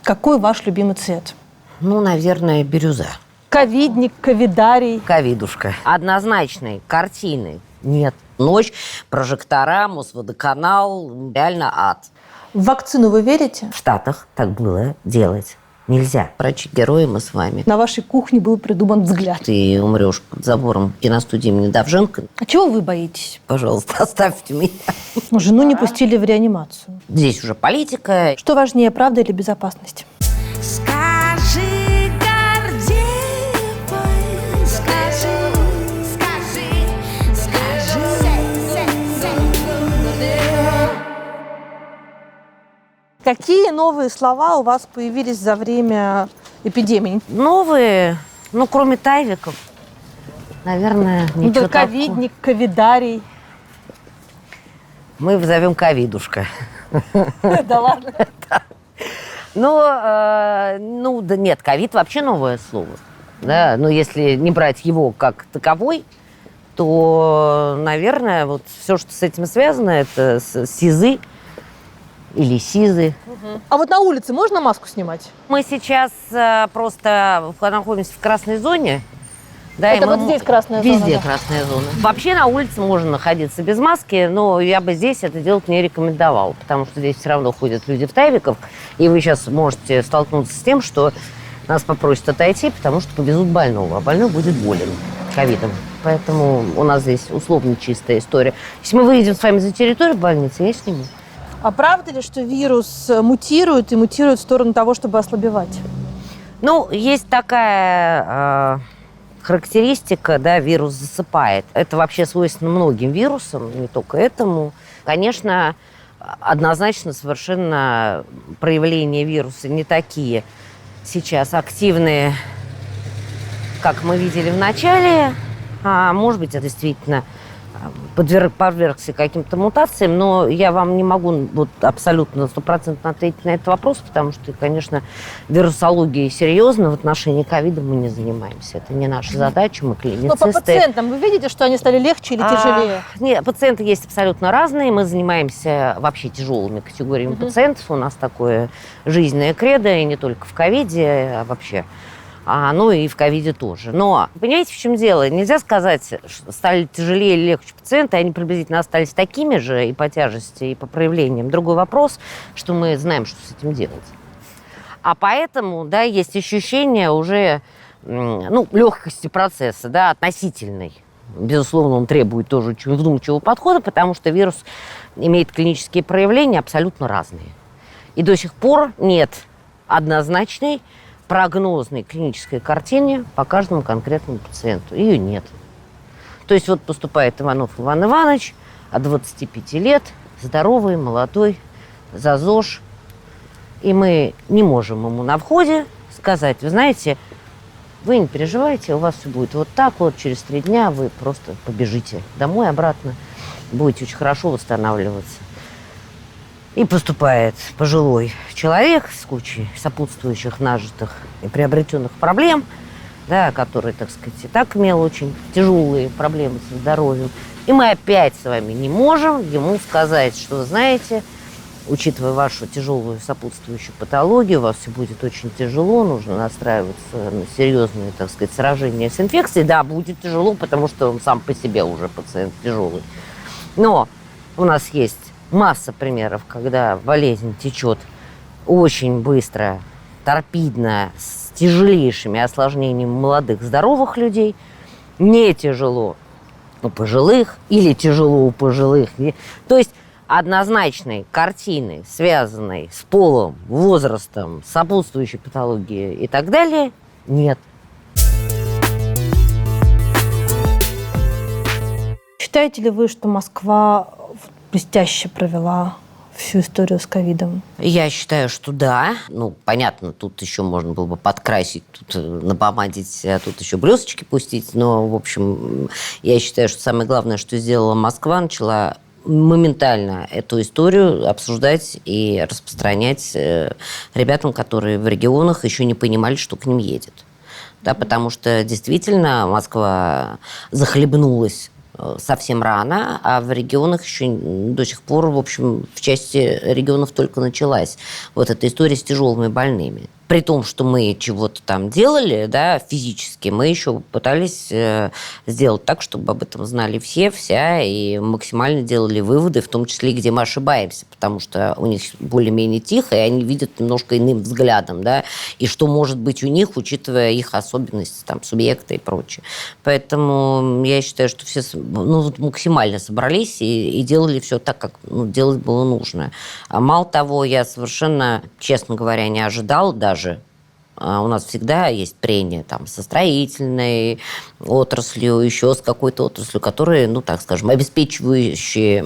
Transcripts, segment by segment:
Какой ваш любимый цвет? Ну, наверное, бирюза. Ковидник, ковидарий. Ковидушка. Однозначной картины нет. Ночь, прожектора, Мосводоканал, реально ад. В вакцину вы верите? В Штатах так было делать нельзя. Врачи-герои мы с вами. На вашей кухне был придуман взгляд. Ты умрешь под забором киностудии имени Довженко. А чего вы боитесь? Пожалуйста, оставьте меня. Жену не пустили в реанимацию. Здесь уже политика. Что важнее, правда или безопасность? Скажи, Гордеевой, скажи. Какие новые слова у вас появились за время эпидемии? Новые, ну, кроме тайвиков, наверное, ничего такого. Ковидник, ковидарий. Мы зовем ковидушка. Да ладно. Ну, да нет, ковид вообще новое слово. Да, но если не брать его как таковой, то, наверное, вот все, что с этим связано, это сизы или сизы. А вот на улице можно маску снимать? Мы сейчас просто находимся в красной зоне. Да, Это вот здесь красная зона? Везде Да. красная зона. Вообще на улице можно находиться без маски, но я бы здесь это делать не рекомендовала, потому что здесь все равно ходят люди в тайвиках, и вы сейчас можете столкнуться с тем, что нас попросят отойти, потому что повезут больного, а больной будет болен ковидом. Поэтому у нас здесь условно чистая история. Если мы выйдем с вами за территорию больницы, я сниму. А правда ли, что вирус мутирует и мутирует в сторону того, чтобы ослабевать? Ну, есть такая характеристика, да, вирус засыпает. Это вообще свойственно многим вирусам, не только этому. Конечно, однозначно совершенно проявления вируса не такие сейчас активные, как мы видели в начале. А может быть, это действительно подвергся каким-то мутациям, но я вам не могу вот абсолютно стопроцентно ответить на этот вопрос, потому что, конечно, вирусологией серьезно в отношении ковида мы не занимаемся. Это не наша задача, мы клиницисты. Но по пациентам вы видите, что они стали легче или тяжелее? Нет, пациенты есть абсолютно разные. Мы занимаемся вообще тяжелыми категориями пациентов. У нас такое жизненное кредо, и не только в ковиде, а вообще. Ну и в ковиде тоже. Но, понимаете, в чем дело? Нельзя сказать, что стали тяжелее или легче пациенты, они приблизительно остались такими же и по тяжести, и по проявлениям. Другой вопрос, что мы знаем, что с этим делать. А поэтому, да, есть ощущение уже, легкости процесса, да, относительной. Безусловно, он требует тоже очень вдумчивого подхода, потому что вирус имеет клинические проявления абсолютно разные. И до сих пор нет однозначной прогнозной клинической картине по каждому конкретному пациенту. Ее нет. То есть вот поступает Иванов Иван Иванович, от 25 лет, здоровый, молодой, за ЗОЖ. И мы не можем ему на входе сказать, вы знаете, вы не переживайте, у вас все будет вот так вот, через 3 дня вы просто побежите домой обратно, будете очень хорошо восстанавливаться. И поступает пожилой человек с кучей сопутствующих, нажитых и приобретенных проблем, да, который, так сказать, и так имел очень тяжелые проблемы со здоровьем. И мы опять с вами не можем ему сказать, что, вы знаете, учитывая вашу тяжелую сопутствующую патологию, у вас все будет очень тяжело, нужно настраиваться на серьезные, так сказать, сражения с инфекцией. Да, будет тяжело, потому что он сам по себе уже пациент тяжелый. Но у нас есть масса примеров, когда болезнь течет очень быстро, торпидно, с тяжелейшими осложнениями молодых, здоровых людей. Не тяжело у пожилых или тяжело у пожилых. То есть однозначной картины, связанной с полом, возрастом, сопутствующей патологией и так далее, нет. Считаете ли вы, что Москва блестяще провела всю историю с ковидом? Я считаю, что да. Понятно, тут еще можно было бы подкрасить, тут напомадить, а тут еще блесточки пустить. Но, в общем, я считаю, что самое главное, что сделала Москва, начала моментально эту историю обсуждать и распространять ребятам, которые в регионах еще не понимали, что к ним едет. Да, потому что действительно Москва захлебнулась совсем рано, а в регионах еще до сих пор, в общем, в части регионов только началась вот эта история с тяжелыми больными. При том, что мы чего-то там делали, да, физически, мы еще пытались сделать так, чтобы об этом знали все, вся, и максимально делали выводы, в том числе, где мы ошибаемся, потому что у них более-менее тихо, и они видят немножко иным взглядом, да, и что может быть у них, учитывая их особенности, там, субъекта и прочее. Поэтому я считаю, что все максимально собрались и делали все так, как делать было нужно. А мало того, я совершенно, честно говоря, не ожидала даже. У нас всегда есть прения там, со строительной отраслью, еще с какой-то отраслью, которые, так скажем, обеспечивающие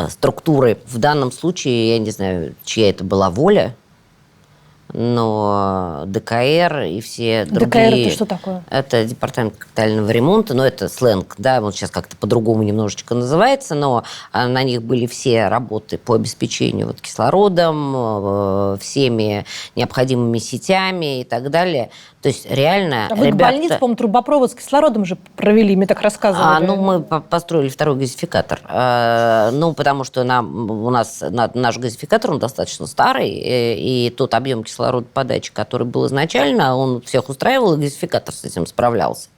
структуры. В данном случае, я не знаю, чья это была воля, но ДКР и все другие... ДКР это что такое? Это департамент капитального ремонта, но это сленг, да, он сейчас как-то по-другому немножечко называется, но на них были все работы по обеспечению кислородом, всеми необходимыми сетями и так далее. То есть реально вы ребята... к больнице, по-моему, трубопровод с кислородом же провели, мне так рассказывали. Мы построили второй газификатор. Потому что у нас наш газификатор, он достаточно старый, и тот объем кислородоподачи, который был изначально, он всех устраивал, и газификатор с этим справлялся.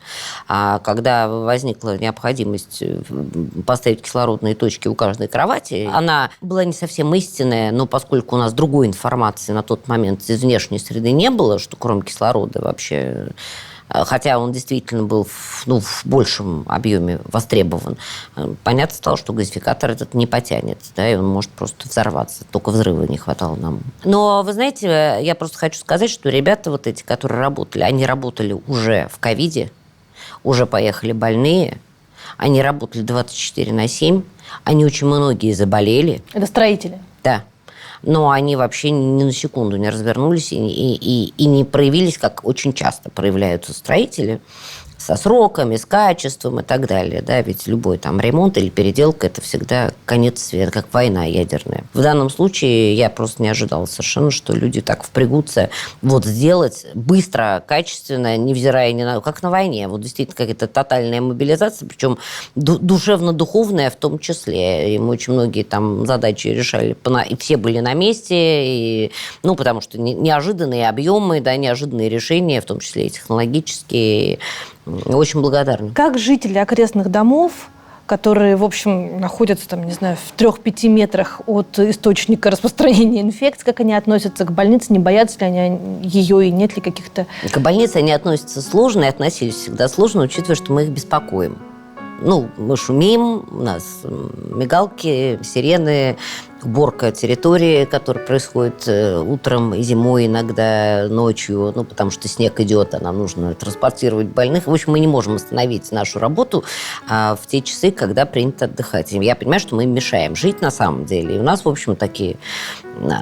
А когда возникла необходимость поставить кислородные точки у каждой кровати, она была не совсем истинная, но поскольку у нас другой информации на тот момент из внешней среды не было, что кроме кислорода вообще... Хотя он действительно был в большем объеме востребован. Понятно стало, что газификатор этот не потянет, да, и он может просто взорваться. Только взрыва не хватало нам. Но, вы знаете, я просто хочу сказать, что ребята вот эти, которые работали, они работали уже в ковиде, уже поехали больные, они работали 24/7, они очень многие заболели. Это строители? Да. Но они вообще ни на секунду не развернулись и не проявились, как очень часто проявляются строители, со сроками, с качеством и так далее. Да? Ведь любой там ремонт или переделка – это всегда конец света, как война ядерная. В данном случае я просто не ожидала совершенно, что люди так впрягутся сделать быстро, качественно, невзирая ни на... Как на войне. Действительно какая-то тотальная мобилизация, причем душевно-духовная в том числе. И мы очень многие там задачи решали, и все были на месте, и, потому что неожиданные объемы, да, неожиданные решения, в том числе и технологические. Очень благодарны. Как жители окрестных домов, которые, в общем, находятся, там, не знаю, в 3-5 метрах от источника распространения инфекции, как они относятся к больнице, не боятся ли они ее и нет ли каких-то... К больнице они относятся сложно и относились всегда сложно, учитывая, что мы их беспокоим. Мы шумим, у нас мигалки, сирены, уборка территории, которая происходит утром и зимой, иногда ночью, потому что снег идет, а нам нужно транспортировать больных. В общем, мы не можем остановить нашу работу в те часы, когда принято отдыхать. И я понимаю, что мы им мешаем жить на самом деле. И у нас, в общем, такие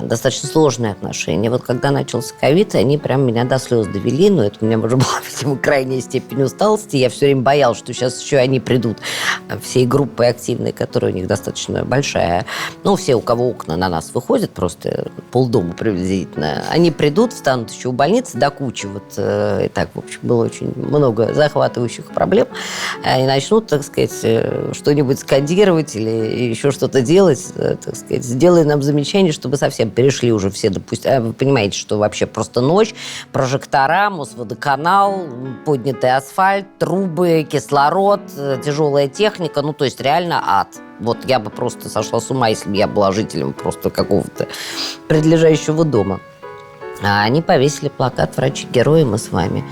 достаточно сложные отношения. Когда начался ковид, они прям меня до слез довели, но это у меня уже была, видимо, крайняя степень усталости. Я все время боялась, что сейчас еще они придут всей группой активной, которая у них достаточно большая. Все, у кого окна на нас выходят, просто полдома приблизительно, они придут, встанут еще у больницы до кучи. И так, в общем, было очень много захватывающих проблем. И начнут, так сказать, что-нибудь скандировать или еще что-то делать, так сказать, сделай нам замечание, чтобы совсем перешли уже все, допустим. Вы понимаете, что вообще просто ночь, прожектора, Мосводоканал, поднятый асфальт, трубы, кислород, тяжелая техника, то есть реально ад. Я бы просто сошла с ума, если бы я была жителем просто какого-то прилежащего дома. А они повесили плакат «Врачи-герои, мы с вами».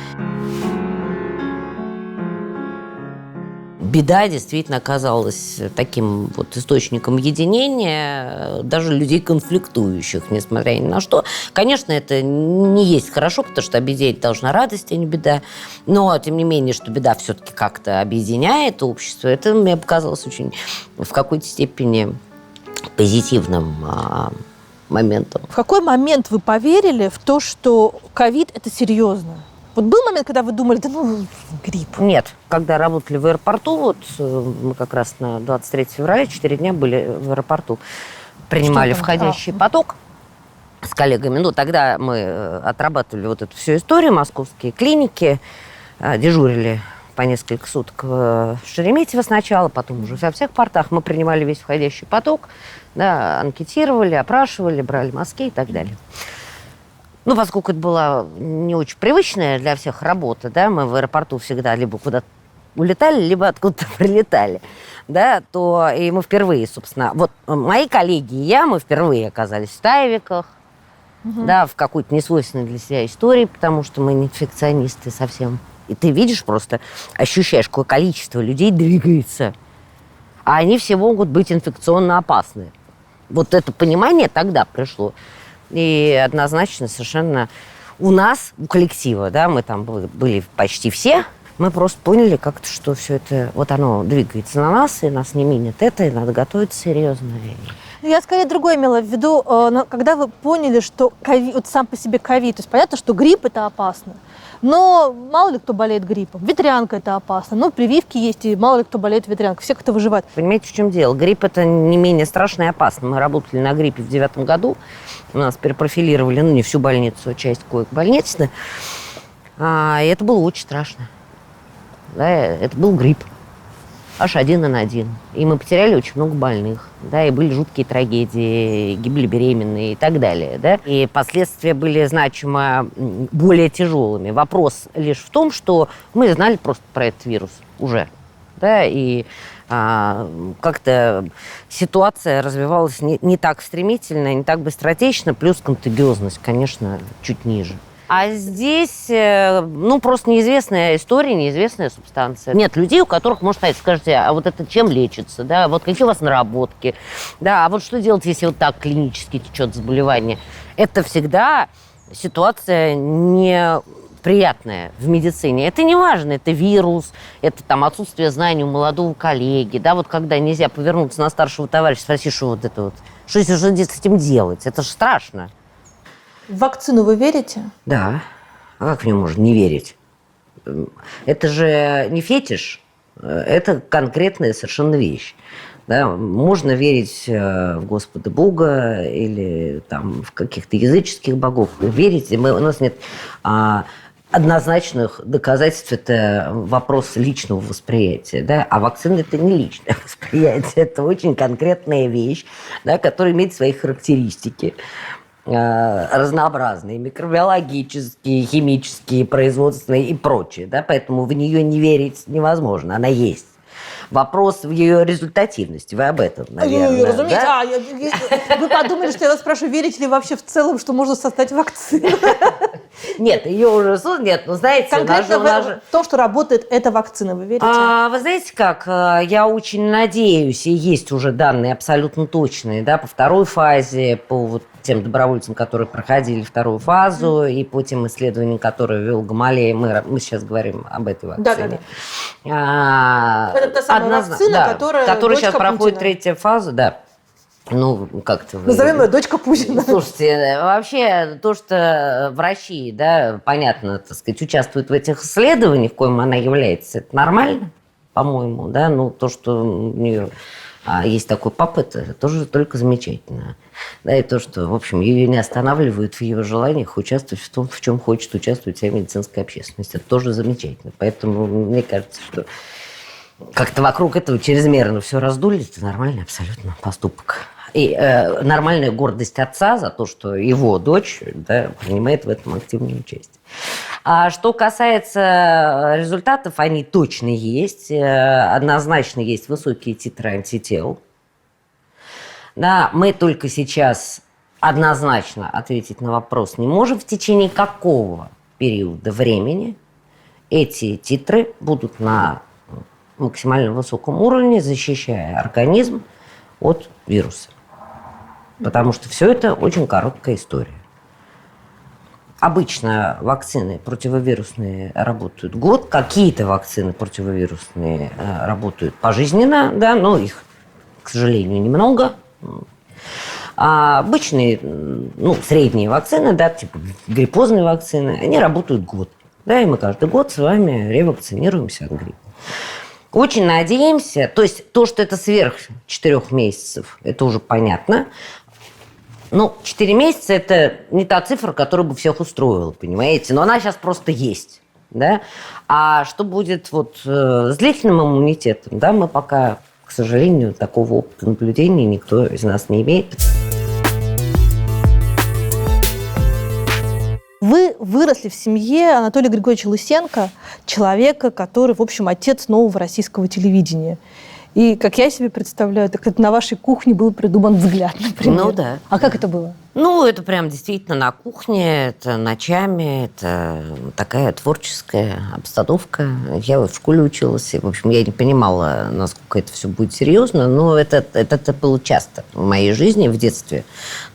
Беда действительно оказалась таким источником единения даже людей конфликтующих, несмотря ни на что. Конечно, это не есть хорошо, потому что объединять должна радость, а не беда. Но, тем не менее, что беда все-таки как-то объединяет общество, это мне показалось очень в какой-то степени позитивным моментом. В какой момент вы поверили в то, что ковид – это серьезно? Был момент, когда вы думали, грипп? Нет. Когда работали в аэропорту, мы как раз на 23 февраля 4 дня были в аэропорту, принимали входящий поток с коллегами. Тогда мы отрабатывали эту всю историю, московские клиники, дежурили по несколько суток в Шереметьево сначала, потом уже во всех портах. Мы принимали весь входящий поток, да, анкетировали, опрашивали, брали мазки и так далее. Ну, поскольку это была не очень привычная для всех работа, да, мы в аэропорту всегда либо куда-то улетали, либо откуда-то прилетали, да, то и мы впервые, собственно, вот мои коллеги и я, мы впервые оказались в Тайвиках, да, в какой-то несвойственной для себя истории, потому что мы не инфекционисты совсем. И ты видишь просто, ощущаешь, какое количество людей двигается, а они все могут быть инфекционно опасны. Вот это понимание тогда пришло. И однозначно совершенно у нас, у коллектива, да, мы там были почти все, мы просто поняли как-то, что все это, вот оно двигается на нас, и нас не минит это, и надо готовиться серьезно. Я скорее другое имела в виду, когда вы поняли, что ковид, вот сам по себе ковид, то есть понятно, что грипп это опасно, но мало ли кто болеет гриппом, ветрянка это опасно, ну прививки есть, и мало ли кто болеет ветрянкой, все как-то выживают. Понимаете, в чем дело? Грипп это не менее страшно и опасно. Мы работали на гриппе в 2009 году, у нас перепрофилировали, ну не всю больницу, а часть коек больничной, и это было очень страшно. Да, это был грипп. H1N1. И мы потеряли очень много больных. Да, и были жуткие трагедии, гибли беременные и так далее. Да? И последствия были значимо более тяжелыми. Вопрос лишь в том, что мы знали просто про этот вирус уже. Да, и как-то ситуация развивалась не так стремительно, не так быстротечно, плюс контагиозность, конечно, чуть ниже. А здесь, ну, просто неизвестная история, неизвестная субстанция. Нет людей, у которых, может, скажете, а вот это чем лечится, да, вот какие у вас наработки, да, а вот что делать, если вот так клинически течет заболевание. Это всегда ситуация неприятная в медицине. Это не важно, это вирус, это там отсутствие знаний у молодого коллеги, да, вот когда нельзя повернуться на старшего товарища, спросить, что вот это вот, что с этим делать, это же страшно. В вакцину вы верите? Да. А как в нее можно не верить? Это же не фетиш, это конкретная совершенно вещь. Да? Можно верить в Господа Бога или там, в каких-то языческих богов. Верить, у нас нет однозначных доказательств, это вопрос личного восприятия. Да? А вакцина – это не личное восприятие, это очень конкретная вещь, да, которая имеет свои характеристики. Разнообразные, микробиологические, химические, производственные и прочие. Да? Поэтому в нее не верить невозможно, она есть. Вопрос в ее результативности, вы об этом, наверное. Разумеется. Да? Вы подумали, что я вас спрашиваю, верите ли вообще в целом, что можно создать вакцину? Нет, ее уже нет, но знаете... Конкретно в том, что работает эта вакцина, вы верите? Вы знаете как, я очень надеюсь, и есть уже данные абсолютно точные, да, по второй фазе, по вот тем добровольцам, которые проходили вторую фазу, и по тем исследованиям, которые вел Гамалей, мы сейчас говорим об этой вакцине. Да. Это та самая вакцина, которая сейчас проходит третья фаза, да. Ну, как-то... Назовем ее дочка Путина. Слушайте, вообще то, что врачи, да, понятно, так сказать, участвуют в этих исследованиях, коим она является, это нормально, по-моему, да, ну, то, что у нее есть такой папа, это тоже только замечательно. Да, и то, что, в общем, ее не останавливают в ее желаниях участвовать в том, в чем хочет участвовать вся медицинская общественность. Это тоже замечательно. Поэтому мне кажется, что как-то вокруг этого чрезмерно все раздули, это нормальный абсолютно поступок. И нормальная гордость отца за то, что его дочь, да, принимает в этом активное участие. А что касается результатов, они точно есть. Однозначно есть высокие титры антител. Да, мы только сейчас однозначно ответить на вопрос не можем, в течение какого периода времени эти титры будут на максимально высоком уровне, защищая организм от вируса. Потому что все это очень короткая история. Обычно вакцины противовирусные работают год, какие-то вакцины противовирусные работают пожизненно, да, но их, к сожалению, немного. А обычные, ну, средние вакцины, да, типа гриппозные вакцины, они работают год. Да, и мы каждый год с вами ревакцинируемся от гриппа. Очень надеемся, то есть то, что это сверх 4 месяцев, это уже понятно. Ну, 4 месяца – это не та цифра, которая бы всех устроила, понимаете? Но она сейчас просто есть. да? А что будет вот с длительным иммунитетом, да, мы пока, к сожалению, такого опыта наблюдения никто из нас не имеет. Вы выросли в семье Анатолия Григорьевича Лысенко, человека, который, в общем, отец нового российского телевидения. И, как я себе представляю, так это на вашей кухне был придуман взгляд, например. Ну да. А как это было? Ну, это прям действительно на кухне, это ночами, это такая творческая обстановка. Я в школе училась, и, в общем, я не понимала, насколько это все будет серьезно, но это было часто в моей жизни, в детстве.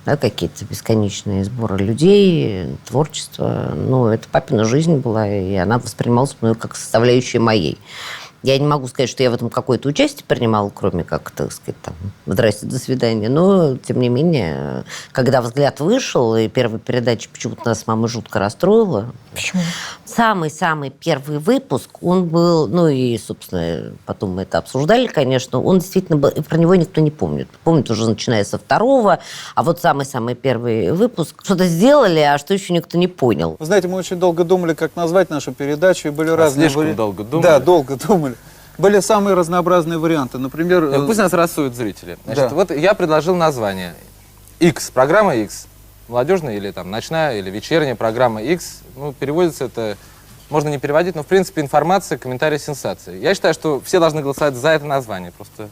Да, какие-то бесконечные сборы людей, творчество. Ну, это папина жизнь была, и она воспринималась мною как составляющая моей. Я не могу сказать, что я в этом какое-то участие принимала, кроме как, так сказать, там, здрасте, до свидания. Но, тем не менее, когда «Взгляд» вышел, и первая передача почему-то нас с мамой жутко расстроила. Почему? Самый-самый первый выпуск, он был, ну и, собственно, потом мы это обсуждали, конечно, он действительно был, и про него никто не помнит. Помнит уже начиная со второго, а вот самый-самый первый выпуск что-то сделали, а что еще никто не понял. Вы знаете, мы очень долго думали, как назвать нашу передачу, и были разные слишком долго думали? Да, долго думали. Были самые разнообразные варианты. Например... Пусть нас рассудят зрители. Значит, Да. вот я предложил название X, программа X. Молодежная или там ночная, или вечерняя программа X. Ну, переводится это... Можно не переводить, но, в принципе, информация, комментарии, сенсации. Я считаю, что все должны голосовать за это название. Просто...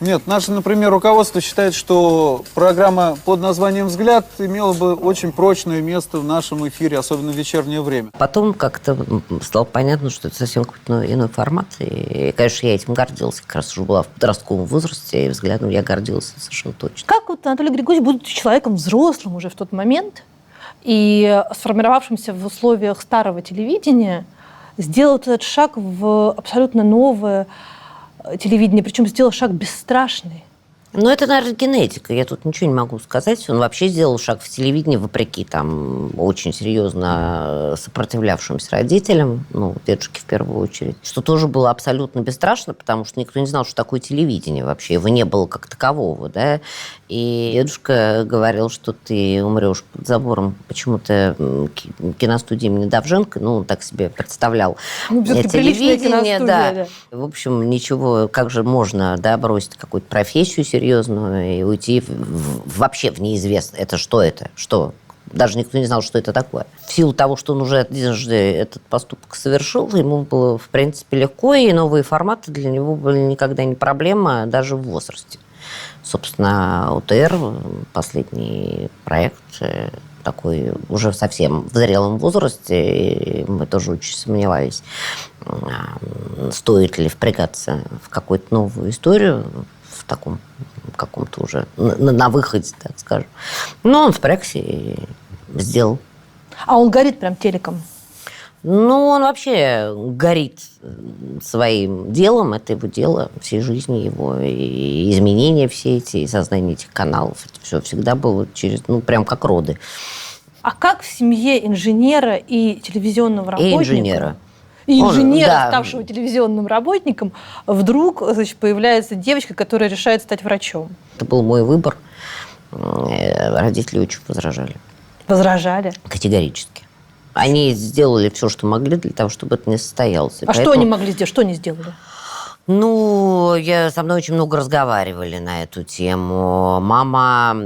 Нет, наше, например, руководство считает, что программа под названием «Взгляд» имела бы очень прочное место в нашем эфире, особенно в вечернее время. Потом как-то стало понятно, что это совсем какой-то иной формат. И, конечно, я этим гордился. Как раз уже была в подростковом возрасте, и «Взглядом» я гордился совершенно точно. Как вот Анатолий Григорьевич, будучи человеком взрослым уже в тот момент и сформировавшимся в условиях старого телевидения, сделал этот шаг в абсолютно новое телевидение, причем сделал шаг бесстрашный? Ну, это, наверное, генетика. Я тут ничего не могу сказать. Он вообще сделал шаг в телевидение, вопреки там очень серьезно сопротивлявшимся родителям, ну, дедушке в первую очередь, что тоже было абсолютно бесстрашно, потому что никто не знал, что такое телевидение вообще. Его не было как такового, да. И дедушка говорил, что ты умрешь под забором почему-то киностудии имени Довженко, ну, он так себе представлял. Ну, всё-таки приличная Телевидение, киностудия, да. В общем, ничего, как же можно, да, бросить какую-то профессию серьезную и уйти вообще в неизвестное. Это что это? Что? Даже никто не знал, что это такое. В силу того, что он уже однажды этот поступок совершил, ему было, в принципе, легко, и новые форматы для него были никогда не проблема, даже в возрасте. Собственно, ОТР, последний проект, такой уже совсем в зрелом возрасте, и мы тоже очень сомневались, стоит ли впрягаться в какую-то новую историю, в таком каком-то уже на выходе, так скажем. Но он впрягся и сделал. А он горит прям телеком? Ну, он вообще горит своим делом, это его дело, всей жизни его, и изменения все эти, и создание этих каналов, это все всегда было через, ну, прям как роды. А как в семье инженера и телевизионного работника? И инженера. И инженера, да. ставшего телевизионным работником, вдруг, значит, появляется девочка, которая решает стать врачом. Это был мой выбор. Родители очень возражали. Возражали? Категорически. Они сделали все, что могли для того, чтобы это не состоялось. А что они могли сделать? Что они сделали? Ну, со мной очень много разговаривали на эту тему. Мама,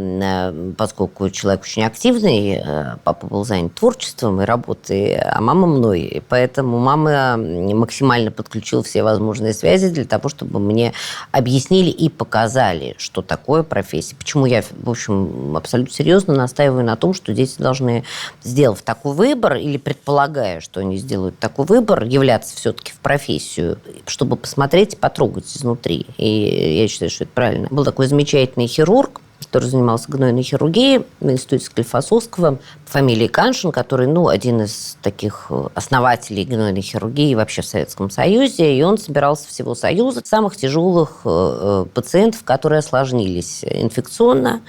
поскольку человек очень активный, папа был занят творчеством и работой, а мама мной. И поэтому мама максимально подключила все возможные связи для того, чтобы мне объяснили и показали, что такое профессия. Почему я, в общем, абсолютно серьезно настаиваю на том, что дети должны, сделав такой выбор, или предполагая, что они сделают такой выбор, являться все-таки в профессию, чтобы посмотреть, потрогать изнутри. И я считаю, что это правильно. Был такой замечательный хирург, который занимался гнойной хирургией в институте Склифосовского, фамилией Каншин, который, ну, один из таких основателей гнойной хирургии вообще в Советском Союзе, и он собирался всего Союза самых тяжелых пациентов, которые осложнились инфекционно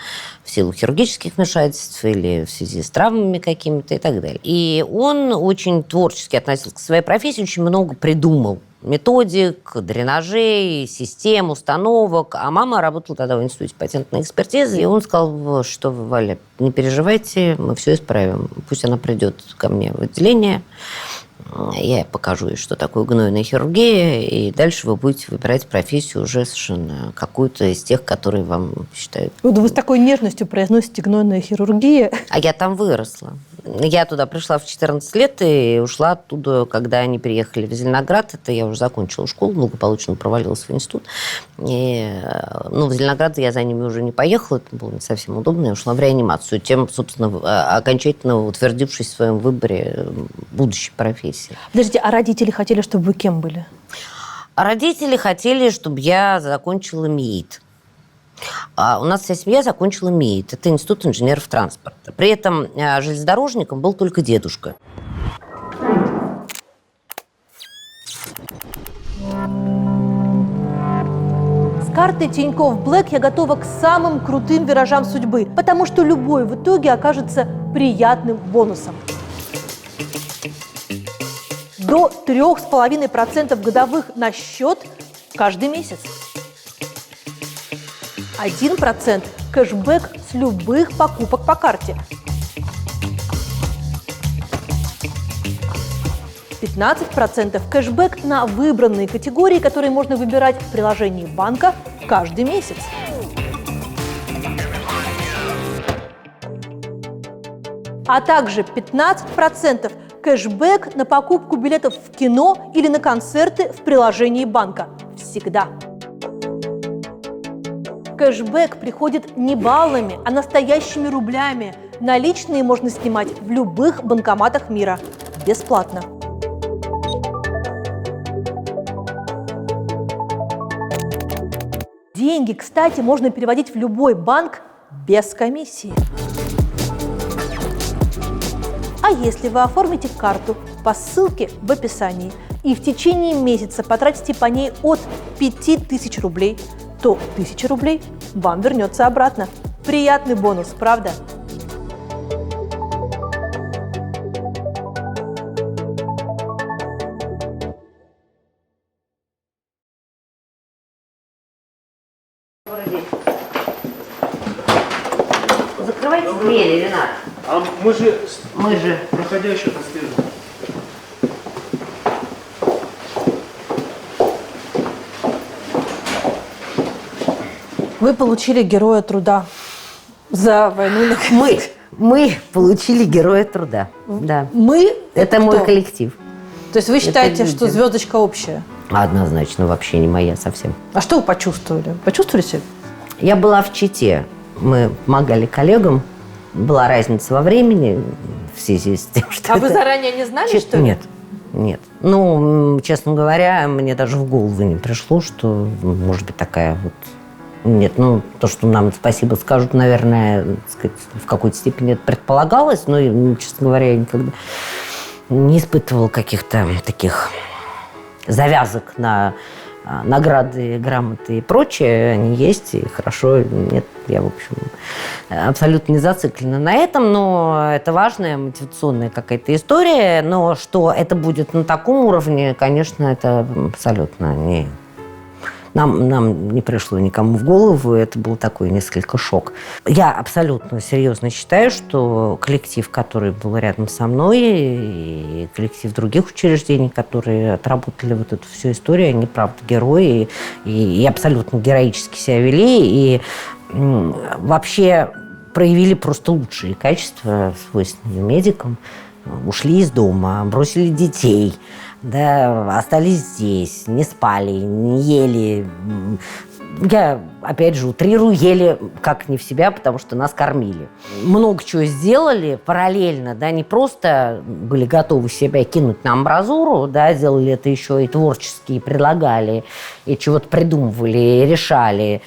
в силу хирургических вмешательств или в связи с травмами какими-то и так далее. И он очень творчески относился к своей профессии, очень много придумал методик, дренажей, систем, установок. А мама работала тогда в институте патентной экспертизы. И он сказал, что вы, Валя, не переживайте, мы все исправим. Пусть она придет ко мне в отделение, Я покажу ей, что такое гнойная хирургия, и дальше вы будете выбирать профессию уже совершенно какую-то из тех, которые вам считают. Вот вы с такой нежностью произносите гнойная хирургия. А я там выросла. Я туда пришла в 14 лет и ушла оттуда, когда они переехали в Зеленоград. Это я уже закончила школу, благополучно провалилась в институт. И, в Зеленоград я за ними уже не поехала, это было не совсем удобно. Я ушла в реанимацию, тем, собственно, окончательно утвердившись в своем выборе будущей профессии. Подождите, а родители хотели, чтобы вы кем были? А родители хотели, чтобы я закончила МИИТ. А у нас вся семья закончила МИИТ. Это Институт инженеров транспорта. При этом железнодорожником был только дедушка. С картой Тинькофф Блэк я готова к самым крутым виражам судьбы, потому что любой в итоге окажется приятным бонусом. До 3,5% годовых на счет каждый месяц. 1% кэшбэк с любых покупок по карте. 15% кэшбэк на выбранные категории, которые можно выбирать в приложении банка каждый месяц. А также 15% кэшбэк на покупку билетов в кино или на концерты в приложении банка. Всегда. Кэшбэк приходит не баллами, а настоящими рублями. Наличные можно снимать в любых банкоматах мира. Бесплатно. Деньги, кстати, можно переводить в любой банк без комиссии. А если вы оформите карту по ссылке в описании и в течение месяца потратите по ней от 5000 рублей, то 1000 рублей вам вернется обратно. Приятный бонус, правда? Закрывайте двери, Ренат. А мы же проходящих отслеживаем. Вы получили Героя труда за войну на Кавказе. Мы получили Героя труда. Да. Мы? Это кто? мой коллектив. То есть вы считаете, люди. что звездочка общая? Однозначно, вообще не моя совсем. А что вы почувствовали? Почувствовали себя? Я была в Чите. Мы помогали коллегам. Была разница во времени в связи с тем, что... А вы заранее не знали, что ли? Нет. Ну, честно говоря, мне даже в голову не пришло, что может быть такая вот... Нет, то, что нам спасибо скажут, наверное, так сказать, в какой-то степени это предполагалось, но, честно говоря, я никогда не испытывала каких-то таких завязок на награды, грамоты и прочее. Они есть, и хорошо. Нет, я, в общем, абсолютно не зациклена на этом, но это важная мотивационная какая-то история. Но что это будет на таком уровне, конечно, это абсолютно не... Нам не пришло никому в голову, это был такой несколько шок. Я абсолютно серьезно считаю, что коллектив, который был рядом со мной, и коллектив других учреждений, которые отработали вот эту всю историю, они, правда, герои, и абсолютно героически себя вели, и вообще проявили просто лучшие качества, свойственные медикам. Ушли из дома, бросили детей, да, остались здесь, не спали, не ели. Я, опять же, утрирую, ели как не в себя, потому что нас кормили. Много чего сделали параллельно, да, не просто были готовы себя кинуть на амбразуру, да, делали это еще и творчески, и предлагали, и чего-то придумывали, и решали.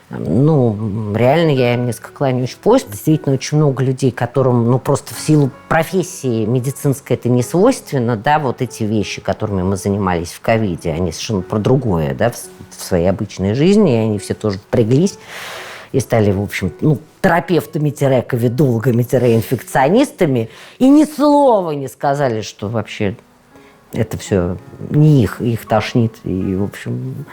Реально, я им несколько кланяюсь в пояс. Действительно, очень много людей, которым, просто в силу профессии медицинской это не свойственно, да, вот эти вещи, которыми мы занимались в ковиде, они совершенно про другое, да, в своей обычной жизни, и они все тоже впряглись и стали, в общем, терапевтами-ковидологами-инфекционистами, и ни слова не сказали, что вообще Это все не их тошнит. И, в общем,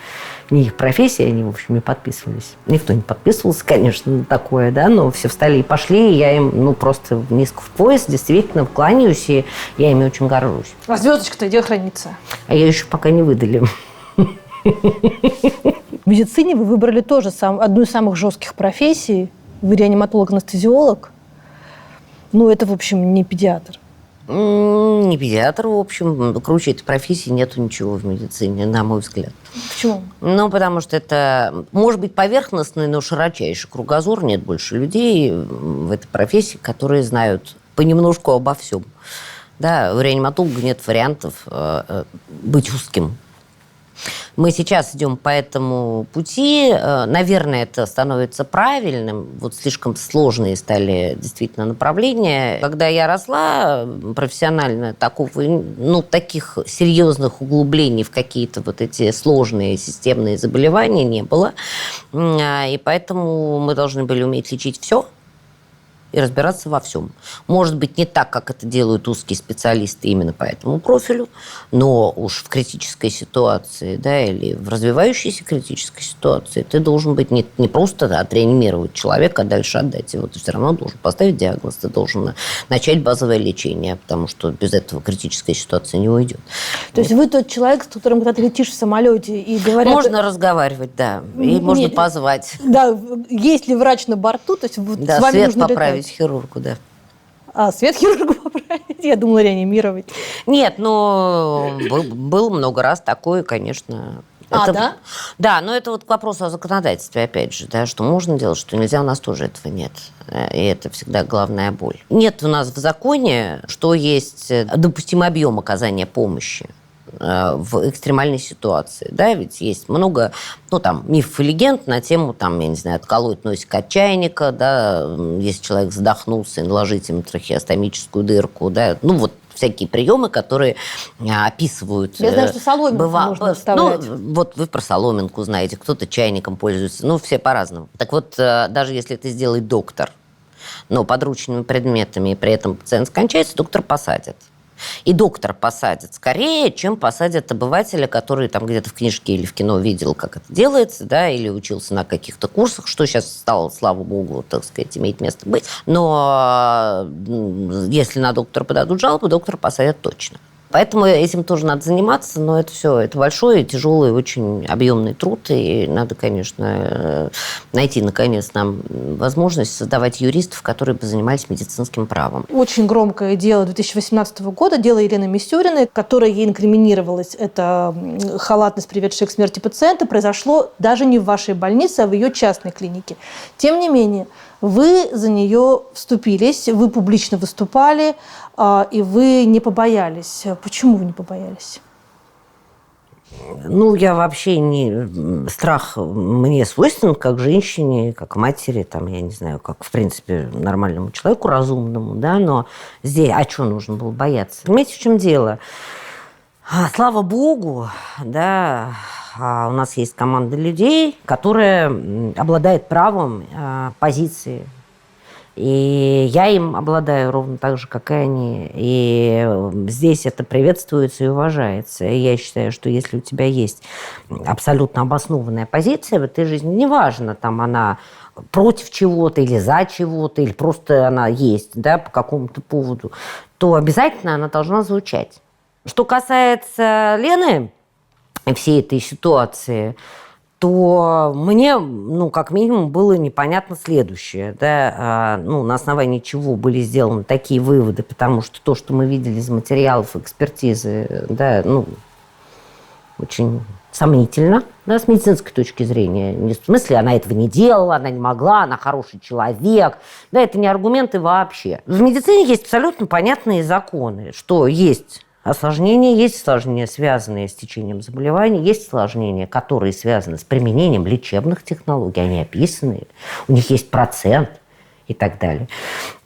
не их профессия, они, в общем, не подписывались. Никто не подписывался, конечно, на такое, да, но все встали и пошли, и я им, просто низко в пояс действительно кланяюсь, и я ими очень горжусь. А звездочка-то где хранится? А ее еще пока не выдали. В медицине вы выбрали тоже одну из самых жестких профессий. Вы реаниматолог-анестезиолог. Ну, это, в общем, не педиатр. Не педиатр, в общем. Круче этой профессии нету ничего в медицине, на мой взгляд. Почему? Ну, потому что это, может быть, поверхностный, но широчайший кругозор. Нет больше людей в этой профессии, которые знают понемножку обо всем. Да, у реаниматолога нет вариантов быть узким. Мы сейчас идем по этому пути. Наверное, это становится правильным. Вот слишком сложные стали действительно направления. Когда я росла профессионально, таких серьезных углублений в какие-то вот эти сложные системные заболевания не было. И поэтому мы должны были уметь лечить все и разбираться во всем. Может быть, не так, как это делают узкие специалисты именно по этому профилю, но уж в критической ситуации, да, или в развивающейся критической ситуации ты должен быть не просто отреанимировать человека, а дальше отдать его. Ты все равно должен поставить диагноз, ты должен начать базовое лечение, потому что без этого критическая ситуация не уйдет. То есть вы тот человек, с которым, когда ты летишь в самолете и говорят... Можно разговаривать, да, и можно позвать. Да, есть ли врач на борту, то есть да, с вами свет нужно поправить хирургу, да. А, свет хирургу поправить? Я думала, реанимировать. Нет, но было много раз такое, конечно. Да? Да, но это вот к вопросу о законодательстве, опять же, да, что можно делать, что нельзя, у нас тоже этого нет. И это всегда главная боль. Нет у нас в законе, что есть допустимый объем оказания помощи в экстремальной ситуации, да, ведь есть много, мифов и легенд на тему, я не знаю, отколоть носик от чайника, да, если человек задохнулся, и наложить ему трахеостомическую дырку, да, всякие приемы, которые описывают... Я знаю, что соломинку можно вставлять. Вот вы про соломинку знаете, кто-то чайником пользуется, все по-разному. Так вот, даже если это сделает доктор, но подручными предметами, и при этом пациент скончается, доктор посадит. И доктор посадит скорее, чем посадят обывателя, который где-то в книжке или в кино видел, как это делается, да, или учился на каких-то курсах, что сейчас стало, слава богу, иметь место быть. Но если на доктора подадут жалобу, доктора посадят точно. Поэтому этим тоже надо заниматься, но это большой, тяжелый, очень объемный труд, и надо, конечно, найти, наконец, нам возможность создавать юристов, которые бы занимались медицинским правом. Очень громкое дело 2018 года, дело Елены Мисюриной, которое ей инкриминировалось, это халатность, приведшая к смерти пациента, произошло даже не в вашей больнице, а в ее частной клинике. Тем не менее, вы за нее вступились, вы публично выступали, и вы не побоялись. Почему вы не побоялись? Я вообще не... Страх мне свойственен как женщине, как матери, я не знаю, как, в принципе, нормальному человеку, разумному, да, но здесь... А чего нужно было бояться? Понимаете, в чем дело? Слава богу, да, у нас есть команда людей, которая обладает правом позиции. И я им обладаю ровно так же, как и они. И здесь это приветствуется и уважается. И я считаю, что если у тебя есть абсолютно обоснованная позиция в этой жизни, неважно, она против чего-то или за чего-то, или просто она есть, да, по какому-то поводу, то обязательно она должна звучать. Что касается Лены и всей этой ситуации, то мне, как минимум, было непонятно следующее. Да? На основании чего были сделаны такие выводы, потому что то, что мы видели из материалов экспертизы, да, очень сомнительно, да, с медицинской точки зрения. В смысле, она этого не делала, она не могла, она хороший человек. Да, это не аргументы вообще. В медицине есть абсолютно понятные законы, что есть осложнения, есть осложнения, связанные с течением заболеваний, есть осложнения, которые связаны с применением лечебных технологий, они описаны, у них есть процент и так далее.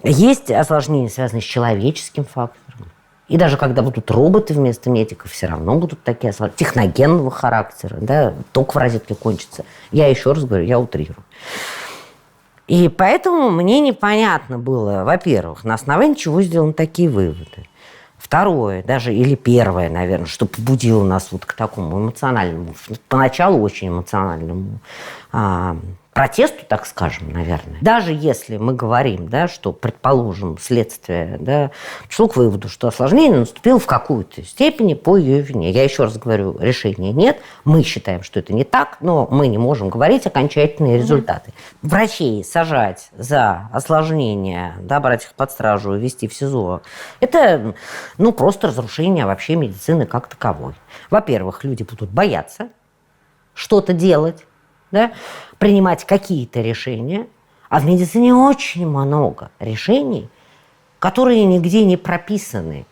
Есть осложнения, связанные с человеческим фактором. И даже когда будут роботы вместо медиков, все равно будут такие осложнения техногенного характера, да, ток в розетке кончится. Я еще раз говорю, я утрирую. И поэтому мне непонятно было, во-первых, на основании чего сделаны такие выводы. Второе, даже или первое, наверное, что побудило нас вот к такому эмоциональному, поначалу очень эмоциональному протесту, так скажем, наверное. Даже если мы говорим, да, что, предположим, следствие, да, пришло к выводу, что осложнение наступило в какой-то степени по ее вине. Я еще раз говорю, решения нет. Мы считаем, что это не так, но мы не можем говорить окончательные результаты. Врачей сажать за осложнение, да, брать их под стражу и вести в СИЗО, это, ну, просто разрушение вообще медицины как таковой. Во-первых, люди будут бояться что-то делать, да, принимать какие-то решения, а в медицине очень много решений, которые нигде не прописаны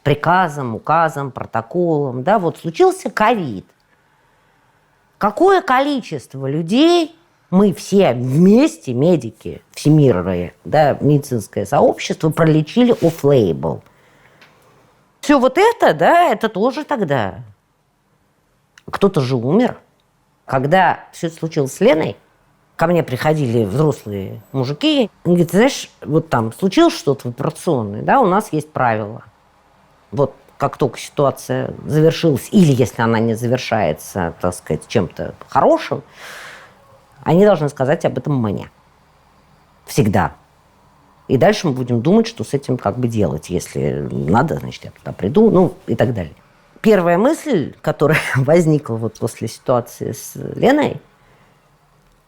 приказом, указом, протоколом. Да. Вот случился ковид. Какое количество людей мы все вместе, медики, всемирное, да, медицинское сообщество, пролечили off-label. Все вот это, да, это тоже тогда. Кто-то же умер. Когда все это случилось с Леной, ко мне приходили взрослые мужики, и говорят, знаешь, вот там случилось что-то в операционной, да, у нас есть правила. Вот как только ситуация завершилась, или если она не завершается, так сказать, чем-то хорошим, они должны сказать об этом мне. Всегда. И дальше мы будем думать, что с этим как бы делать. Если надо, значит, я туда приду, ну и так далее. Первая мысль, которая возникла вот после ситуации с Леной,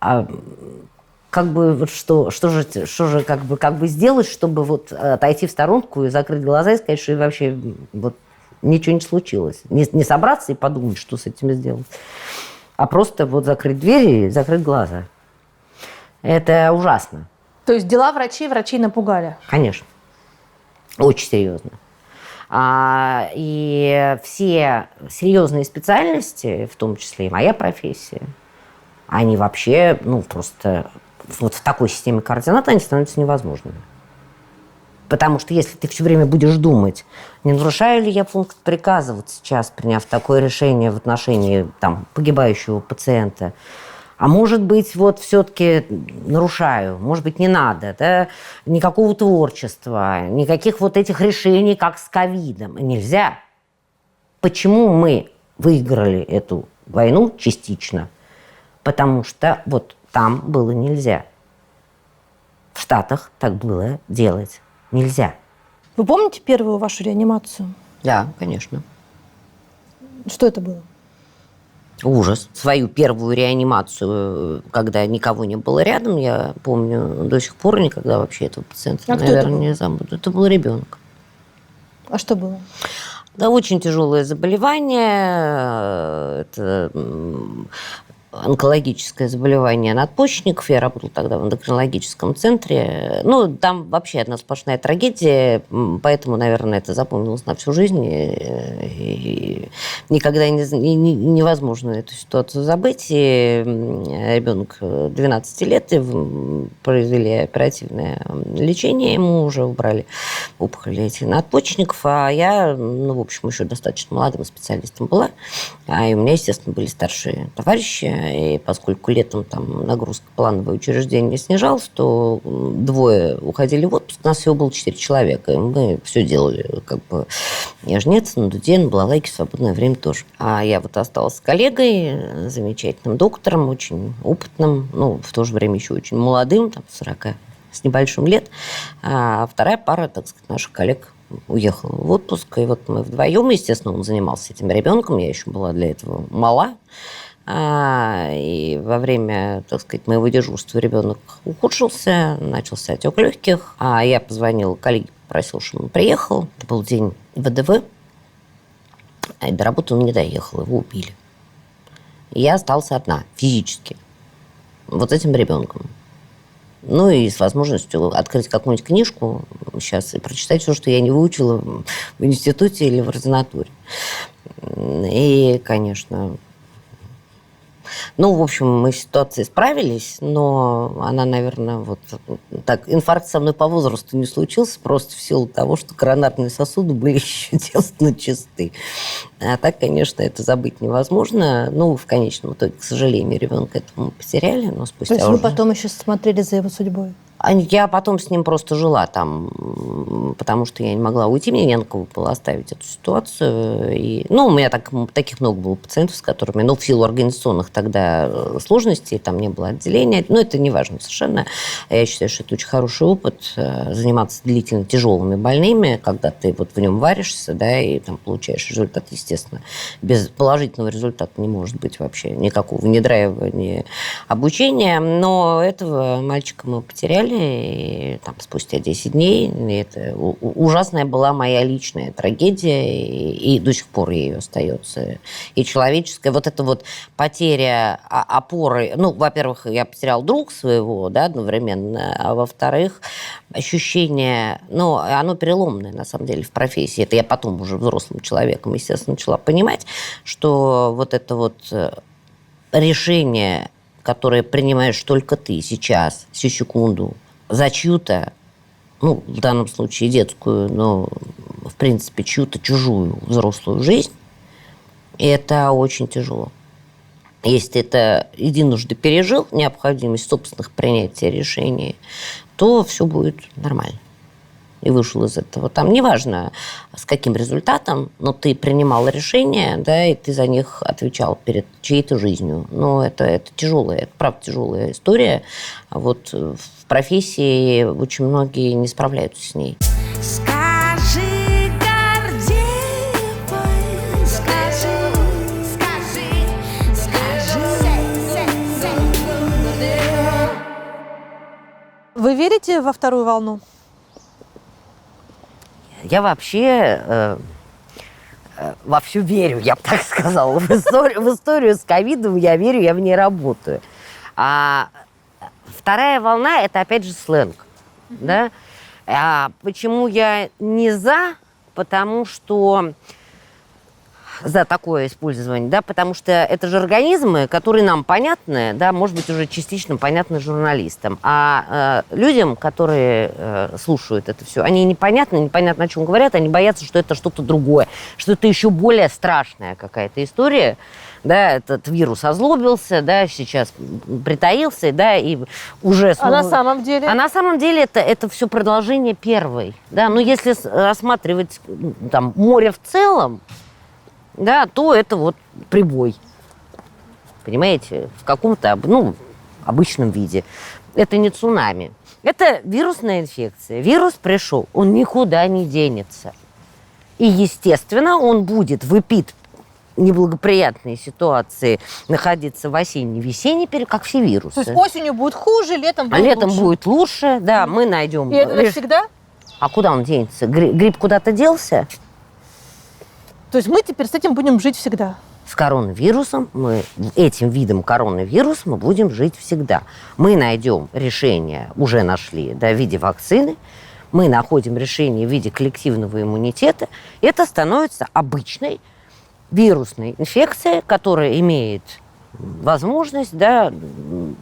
как бы вот что же как бы сделать, чтобы вот отойти в сторонку и закрыть глаза и сказать, что вообще вот ничего не случилось. Не собраться и подумать, что с этим сделать, а просто вот закрыть двери и закрыть глаза. Это ужасно. То есть дела врачей напугали? Конечно. Очень серьезно. И все серьезные специальности, в том числе и моя профессия, они вообще, ну, просто вот в такой системе координат они становятся невозможными. Потому что если ты все время будешь думать, не нарушаю ли я пункт приказа вот сейчас, приняв такое решение в отношении там, погибающего пациента, а может быть, вот все-таки нарушаю, может быть, не надо, да? Никакого творчества, никаких вот этих решений, как с ковидом. Нельзя. Почему мы выиграли эту войну частично? Потому что вот там было нельзя. В Штатах так было делать нельзя. Вы помните первую вашу реанимацию? Да, конечно. Что это было? Ужас. Свою первую реанимацию, когда никого не было рядом, я помню до сих пор никогда вообще этого пациента, наверное, не забуду. Это был ребенок. А что было? Да, очень тяжелое заболевание. Это онкологическое заболевание надпочечников. Я работала тогда в эндокринологическом центре. Ну, там вообще одна сплошная трагедия, поэтому, наверное, это запомнилось на всю жизнь. И никогда невозможно эту ситуацию забыть. И ребенок 12 лет, и произвели оперативное лечение, ему уже убрали опухоли этих надпочечников, а я, ну, в общем, еще достаточно молодым специалистом была. И у меня, естественно, были старшие товарищи. И поскольку летом там нагрузка плановое учреждение снижалась, то 2 уходили в отпуск. У нас всего было 4 человека. И мы все делали, как бы, я жнец, на дуде, на балалайке, в свободное время тоже. А я вот осталась с коллегой, замечательным доктором, очень опытным, ну, в то же время еще очень молодым, там, 40 с небольшим лет. А вторая пара, так сказать, наших коллег уехала в отпуск. И вот мы вдвоем, естественно, он занимался этим ребенком, я еще была для этого мала. И во время, так сказать, моего дежурства ребенок ухудшился, начался отек легких. А я позвонила коллеге, попросила, чтобы он приехал. Это был день ВДВ. И до работы он не доехал, его убили. И я осталась одна, физически, вот с этим ребенком. Ну и с возможностью открыть какую-нибудь книжку сейчас и прочитать все, что я не выучила в институте или в ординатуре. И, конечно... Ну, в общем, мы с ситуацией справились, но она, наверное, вот так, инфаркт со мной по возрасту не случился, просто в силу того, что коронарные сосуды были еще тесно чисты. А так, конечно, это забыть невозможно. Ну, в конечном итоге, к сожалению, ребенка этому потеряли, но спустя То есть уже... вы потом еще смотрели за его судьбой? Я потом с ним просто жила там, потому что я не могла уйти, мне не на кого было оставить эту ситуацию. И, у меня таких много было пациентов, с которыми, в силу организационных тогда сложностей, там не было отделения, это не важно совершенно. Я считаю, что это очень хороший опыт, заниматься длительно тяжелыми больными, когда ты в нем варишься, да, и там получаешь результат, естественно. Без положительного результата не может быть вообще никакого ни драйва, ни обучения. Но этого мальчика мы потеряли. И там спустя 10 дней. И это ужасная была моя личная трагедия, и до сих пор ее остается. И человеческая. Вот эта потеря опоры. Во-первых, я потерял друга своего, да, одновременно, а во-вторых, ощущение, оно переломное, на самом деле, в профессии. Это я потом уже взрослым человеком, естественно, начала понимать, что это решение, которое принимаешь только ты сейчас, всю секунду, за чью-то, в данном случае детскую, но, в принципе, чью-то чужую взрослую жизнь, это очень тяжело. Если ты это единожды пережил, необходимость собственных принятия решений, то все будет нормально. И вышел из этого. Там неважно, с каким результатом, но ты принимал решения, да, и ты за них отвечал перед чьей-то жизнью. Но это тяжелая, это правда тяжелая история. В профессии очень многие не справляются с ней. Скажи, Гордеевой, скажи. Вы верите во вторую волну? Я вообще во все верю, я бы так сказала. В историю с ковидом я верю, я в ней работаю. А вторая волна – это, опять же, сленг. Да? Почему я не за? Потому что за такое использование, да, потому что это же организмы, которые нам понятны, да, может быть, уже частично понятны журналистам, а людям, которые слушают это все, они непонятно, о чем говорят, они боятся, что это что-то другое, что это еще более страшная какая-то история, да, этот вирус озлобился, да, сейчас притаился, да, и уже... А на самом деле? А на самом деле это все продолжение первой, да, если рассматривать там море в целом, да, то это прибой. Понимаете? В каком-то, обычном виде. Это не цунами. Это вирусная инфекция. Вирус пришел, он никуда не денется. И, естественно, он будет в неблагоприятной ситуации находиться в осенне-весенний период, как все вирусы. То есть осенью будет хуже, летом будет летом лучше. будет лучше, да, мы найдем... И это навсегда? А куда он денется? Грипп куда-то делся? То есть мы теперь с этим будем жить всегда? С коронавирусом, этим видом коронавируса мы будем жить всегда. Мы найдем решение, уже нашли, да, в виде вакцины, мы находим решение в виде коллективного иммунитета. Это становится обычной вирусной инфекцией, которая имеет возможность, да,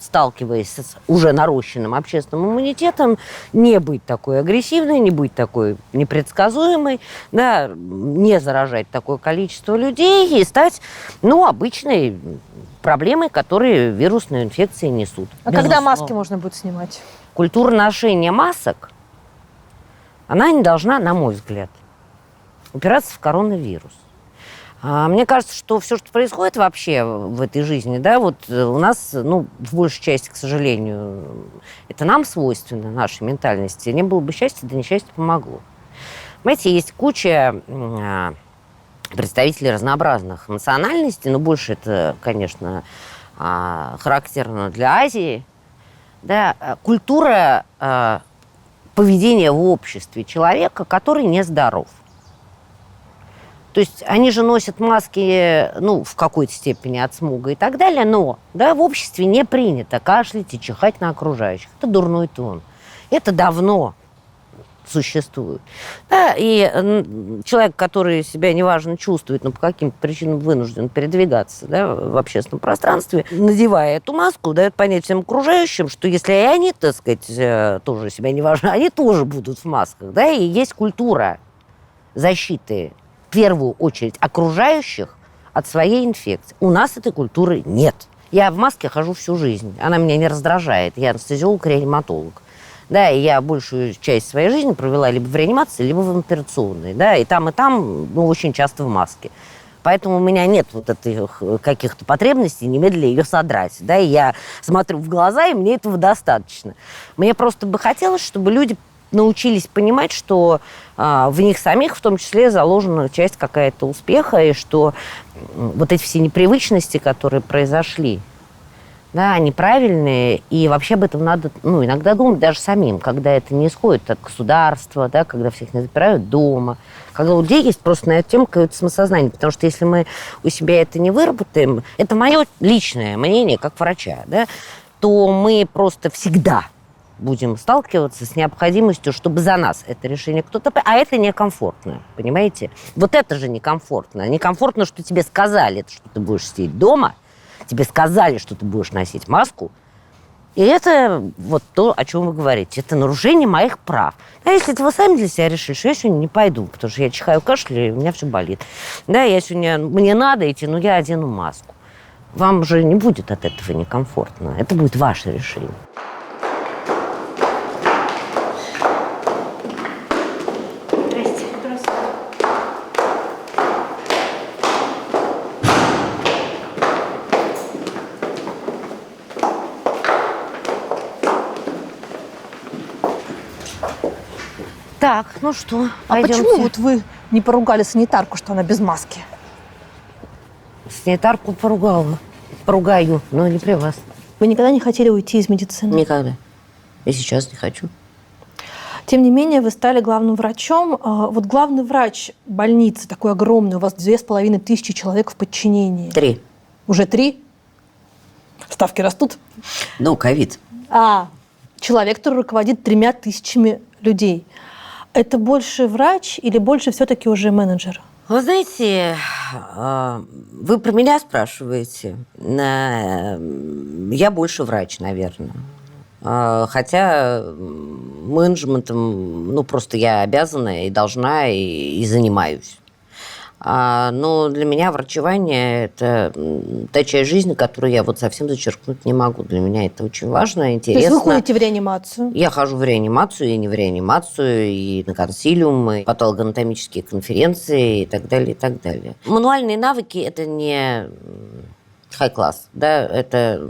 сталкиваясь с уже нарощенным общественным иммунитетом, не быть такой агрессивной, не быть такой непредсказуемой, да, не заражать такое количество людей и стать, обычной проблемой, которые вирусные инфекции несут. А когда маски можно будет снимать? Культура ношения масок, она не должна, на мой взгляд, упираться в коронавирус. Мне кажется, что все, что происходит вообще в этой жизни, да, у нас, в большей части, к сожалению, это нам свойственно, нашей ментальности. Не было бы счастья, да несчастье помогло. Понимаете, есть куча представителей разнообразных национальностей, но больше это, конечно, характерно для Азии. Да, культура поведения в обществе человека, который нездоров. То есть они же носят маски, в какой-то степени от смога и так далее, но, да, в обществе не принято кашлять и чихать на окружающих. Это дурной тон. Это давно существует. Да, и человек, который себя неважно чувствует, но по каким-то причинам вынужден передвигаться, да, в общественном пространстве, надевая эту маску, дает понять всем окружающим, что если и они, так сказать, тоже себя неважно, они тоже будут в масках. Да, и есть культура защиты в первую очередь окружающих от своей инфекции. У нас этой культуры нет. Я в маске хожу всю жизнь. Она меня не раздражает. Я анестезиолог-реаниматолог. Да, и я большую часть своей жизни провела либо в реанимации, либо в операционной, да, и там, ну, очень часто в маске. Поэтому у меня нет вот этих каких-то потребностей немедленно ее содрать, да, и я смотрю в глаза, и мне этого достаточно. Мне просто бы хотелось, чтобы люди научились понимать, что в них самих в том числе заложена часть какая-то успеха, и что вот эти все непривычности, которые произошли, да, они правильные, и вообще об этом надо, ну, иногда думать даже самим, когда это не исходит от государства, да, когда всех не запирают дома, когда у людей есть просто на эту тему какое-то самосознание, потому что если мы у себя это не выработаем, это мое личное мнение как врача, да, то мы просто всегда будем сталкиваться с необходимостью, чтобы за нас это решение кто-то... А это некомфортно, понимаете? Вот это же некомфортно. Некомфортно, что тебе сказали, что ты будешь сидеть дома, тебе сказали, что ты будешь носить маску, и это вот то, о чем вы говорите. Это нарушение моих прав. А если вы сами для себя решили, что я сегодня не пойду, потому что я чихаю, кашляю, и у меня все болит. Да, я сегодня... Мне надо идти, но я одену маску. Вам же не будет от этого некомфортно. Это будет ваше решение. Так, ну что, А пойдемте. почему вот вы не поругали санитарку, что она без маски? Санитарку поругала. Поругаю, но не при вас. Вы никогда не хотели уйти из медицины? Никогда. И сейчас не хочу. Тем не менее, вы стали главным врачом. Вот главный врач больницы, такой огромный, у вас 2500 человек в подчинении. 3. Уже 3? Ставки растут. Ну, ковид. Человек, который руководит 3000 людей. Это больше врач или больше все-таки уже менеджер? Вы знаете, вы про меня спрашиваете. Я больше врач, наверное. Хотя менеджментом, ну, просто я обязана и должна, и занимаюсь. Но для меня врачевание – это та часть жизни, которую я вот совсем зачеркнуть не могу. Для меня это очень важно, интересно. То есть вы ходите в реанимацию? Я хожу в реанимацию, и не в реанимацию, и на консилиумы, патологоанатомические конференции и так далее, и так далее. Мануальные навыки – это не хай-класс, да, это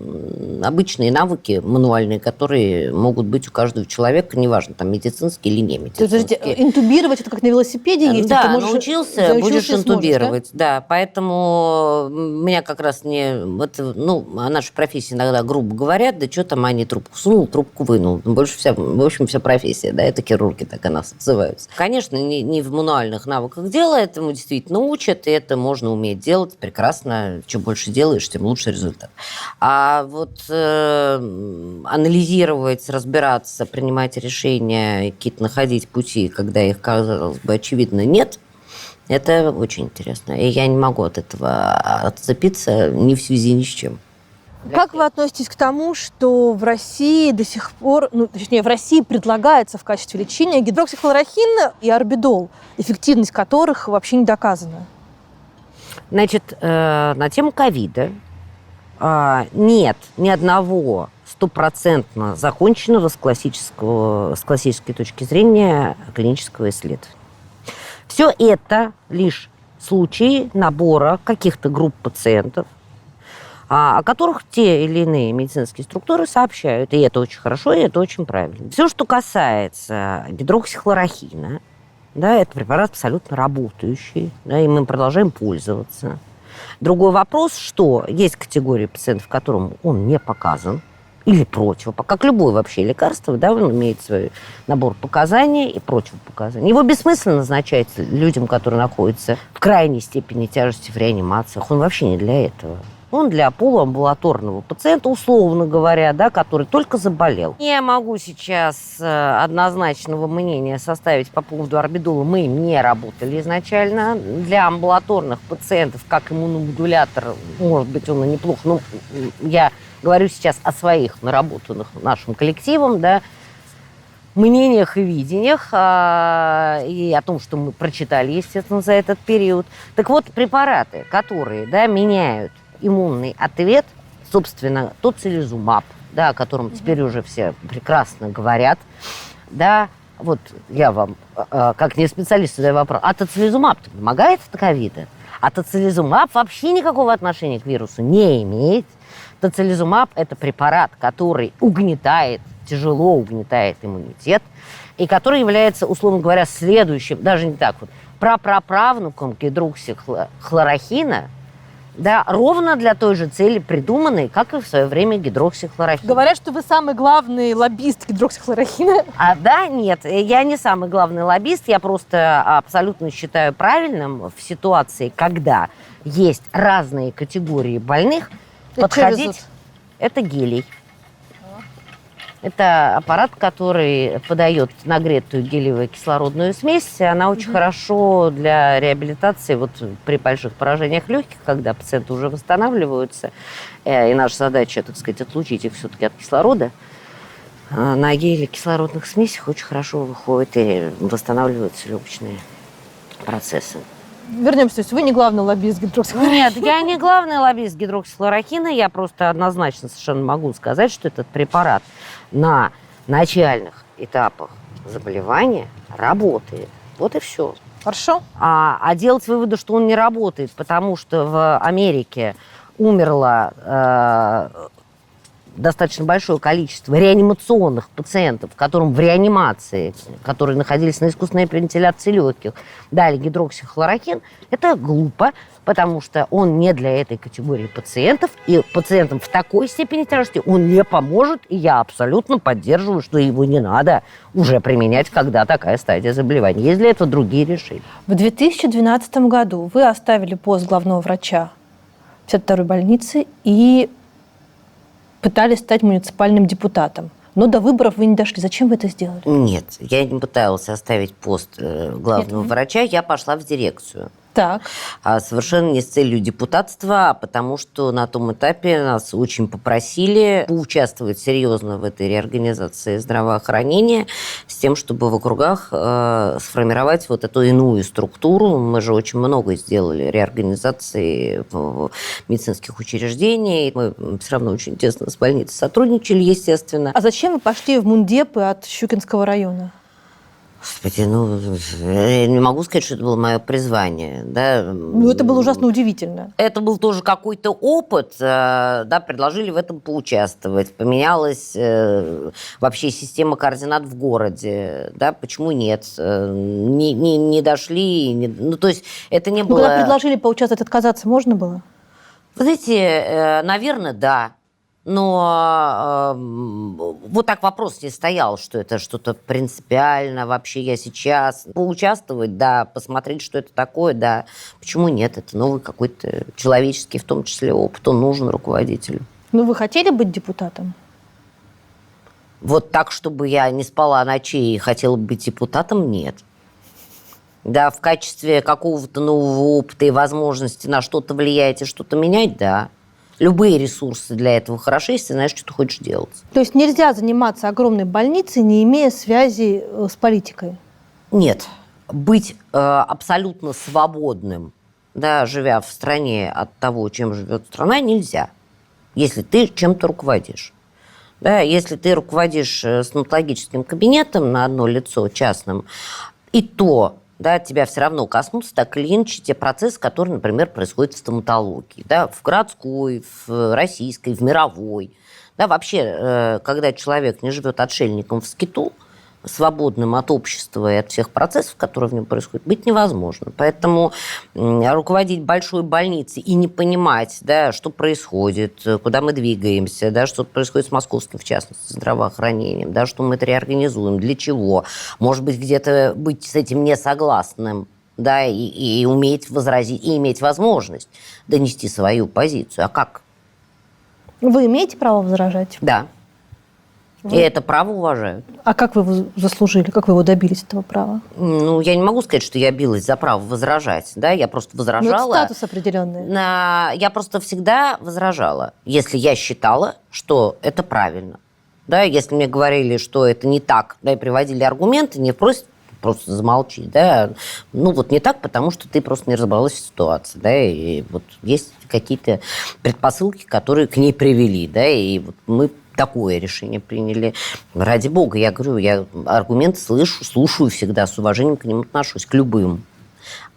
обычные навыки мануальные, которые могут быть у каждого человека, неважно, там, медицинские или не медицинские. То есть интубировать это как на велосипеде есть? Да, научился, будешь интубировать. Сможешь, да, поэтому меня как раз не... о нашей профессии иногда грубо говорят, да что там они трубку сунул, трубку вынул. Больше вся, в общем, вся профессия, да, это хирурги, так о нас называются. Конечно, не в мануальных навыках дело, этому действительно учат, и это можно уметь делать прекрасно. Чем больше делаешь, тем лучше результат. А вот анализировать, разбираться, принимать решения, какие-то находить пути, когда их, казалось бы, очевидно, нет, это очень интересно. И я не могу от этого отцепиться ни в связи ни с чем. Как вы относитесь к тому, что в России до сих пор, в России предлагается в качестве лечения гидроксихлорохин и орбидол, эффективность которых вообще не доказана? Значит, на тему ковида нет ни одного стопроцентно законченного с классической точки зрения клинического исследования. Все это лишь случаи набора каких-то групп пациентов, о которых те или иные медицинские структуры сообщают. И это очень хорошо, и это очень правильно. Все, что касается гидроксихлорохина, да, это препарат абсолютно работающий, да, и мы продолжаем пользоваться. Другой вопрос, что есть категории пациентов, которым он не показан, или как любое вообще лекарство, да, он имеет свой набор показаний и противопоказаний. Его бессмысленно назначать людям, которые находятся в крайней степени тяжести в реанимациях. Он вообще не для этого. Он для полуамбулаторного пациента, условно говоря, да, который только заболел. Я могу сейчас однозначного мнения составить по поводу орбидола. Мы им не работали изначально. Для амбулаторных пациентов, как иммуномодулятор, может быть, он и неплох. Но я говорю сейчас о своих наработанных нашим коллективом, да, мнениях и видениях, и о том, что мы прочитали, естественно, за этот период. Так вот, препараты, которые, да, меняют иммунный ответ, собственно, тоцилизумаб, да, о котором теперь уже все прекрасно говорят, да, вот я вам, как не специалист, задаю вопрос, а тоцилизумаб помогает от ковида? А тоцилизумаб вообще никакого отношения к вирусу не имеет. Тоцилизумаб – это препарат, который тяжело угнетает иммунитет, и который является, условно говоря, следующим, даже не так вот, прапраправнуком гидроксихлорохина, да, ровно для той же цели придуманной, как и в свое время гидроксихлорохин. Говорят, что вы самый главный лоббист гидроксихлорохина. Да, нет, я не самый главный лоббист, я просто абсолютно считаю правильным в ситуации, когда есть разные категории больных, подходить... Это гелий. Это аппарат, который подает нагретую гелиевую кислородную смесь. Она очень хорошо для реабилитации вот при больших поражениях легких, когда пациенты уже восстанавливаются. И наша задача, так сказать, отлучить их все-таки от кислорода. На геле кислородных смесях очень хорошо выходят и восстанавливаются легочные процессы. Вернемся, то есть вы не главный лоббист гидроксихлорохина? Нет, я не главный лоббист гидроксихлорохина, я просто однозначно совершенно могу сказать, что этот препарат на начальных этапах заболевания работает. Вот и все. Хорошо. А делать выводы, что он не работает, потому что в Америке умерло достаточно большое количество реанимационных пациентов, которым в реанимации, которые находились на искусственной вентиляции легких, дали гидроксихлорохин, это глупо, потому что он не для этой категории пациентов, и пациентам в такой степени тяжести он не поможет, и я абсолютно поддерживаю, что его не надо уже применять, когда такая стадия заболевания. Есть для этого другие решения. В 2012 году вы оставили пост главного врача 52-й больницы и пытались стать муниципальным депутатом. Но до выборов вы не дошли. Зачем вы это сделали? Нет, я не пыталась оставить пост главного врача, я пошла в дирекцию. Так. Совершенно не с целью депутатства, а потому что на том этапе нас очень попросили поучаствовать серьезно в этой реорганизации здравоохранения с тем, чтобы в округах сформировать вот эту иную структуру. Мы же очень много сделали реорганизации медицинских учреждений. Мы все равно очень тесно с больницей сотрудничали, естественно. А зачем вы пошли в Мундепы от Щукинского района? Господи, я не могу сказать, что это было мое призвание. Да. Это было ужасно удивительно. Это был тоже какой-то опыт, да, предложили в этом поучаствовать. Поменялась вообще система координат в городе, да, почему нет? Не дошли, то есть это не было... Когда предложили поучаствовать, отказаться можно было? Вы знаете, наверное, да. Но вот так вопрос не стоял, что это что-то принципиально, вообще я сейчас поучаствовать, да, посмотреть, что это такое, да. Почему нет? Это новый какой-то человеческий, в том числе, опыт, он нужен руководителю. Вы хотели быть депутатом? Вот так, чтобы я не спала ночей и хотела быть депутатом, нет. Да, в качестве какого-то нового опыта и возможности на что-то влиять и что-то менять, да. Любые ресурсы для этого хороши, если знаешь, что ты хочешь делать. То есть нельзя заниматься огромной больницей, не имея связи с политикой? Нет. Быть абсолютно свободным, да, живя в стране от того, чем живет страна, нельзя, если ты чем-то руководишь. Да, если ты руководишь стоматологическим кабинетом на одно лицо частным, и то... Да, тебя все равно коснутся так или иначе те процессы, которые, например, происходят в стоматологии, да, в городской, в российской, в мировой. Да, вообще, когда человек не живет отшельником в скиту, свободным от общества и от всех процессов, которые в нем происходят, быть невозможно. Поэтому руководить большой больницей и не понимать, да, что происходит, куда мы двигаемся, да, что происходит с московским, в частности, здравоохранением, да, что мы это реорганизуем, для чего, может быть, где-то быть с этим не согласным, да, и уметь возразить, и иметь возможность донести свою позицию. А как? Вы имеете право возражать? Да. И это право уважают. А как вы его заслужили? Как вы его добились, этого права? Я не могу сказать, что я билась за право возражать. Да? Я просто возражала. Это статус определенный. Я просто всегда возражала, если я считала, что это правильно. Да? Если мне говорили, что это не так, да, и приводили аргументы, не просто замолчи. Да? Не так, потому что ты просто не разобралась в ситуации. Да? И вот есть какие-то предпосылки, которые к ней привели. Да? И вот мы такое решение приняли. Ради бога, я говорю, я аргументы слышу, слушаю всегда, с уважением к ним отношусь, к любым.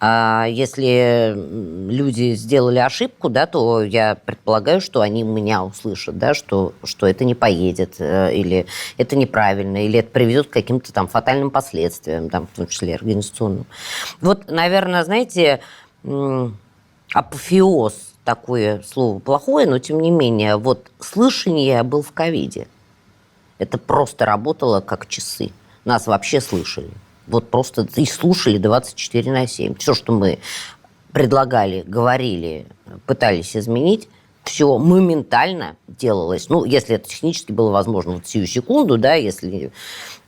А если люди сделали ошибку, да, то я предполагаю, что они меня услышат, да, что это не поедет, или это неправильно, или это приведет к каким-то там фатальным последствиям, там, в том числе организационным. Вот, наверное, знаете, апофеоз, такое слово плохое, но тем не менее, вот слышание был в ковиде. Это просто работало как часы. Нас вообще слышали. Вот просто и слушали 24/7. Все, что мы предлагали, говорили, пытались изменить, все моментально делалось. Ну, если это технически было возможно вот сию секунду, да, если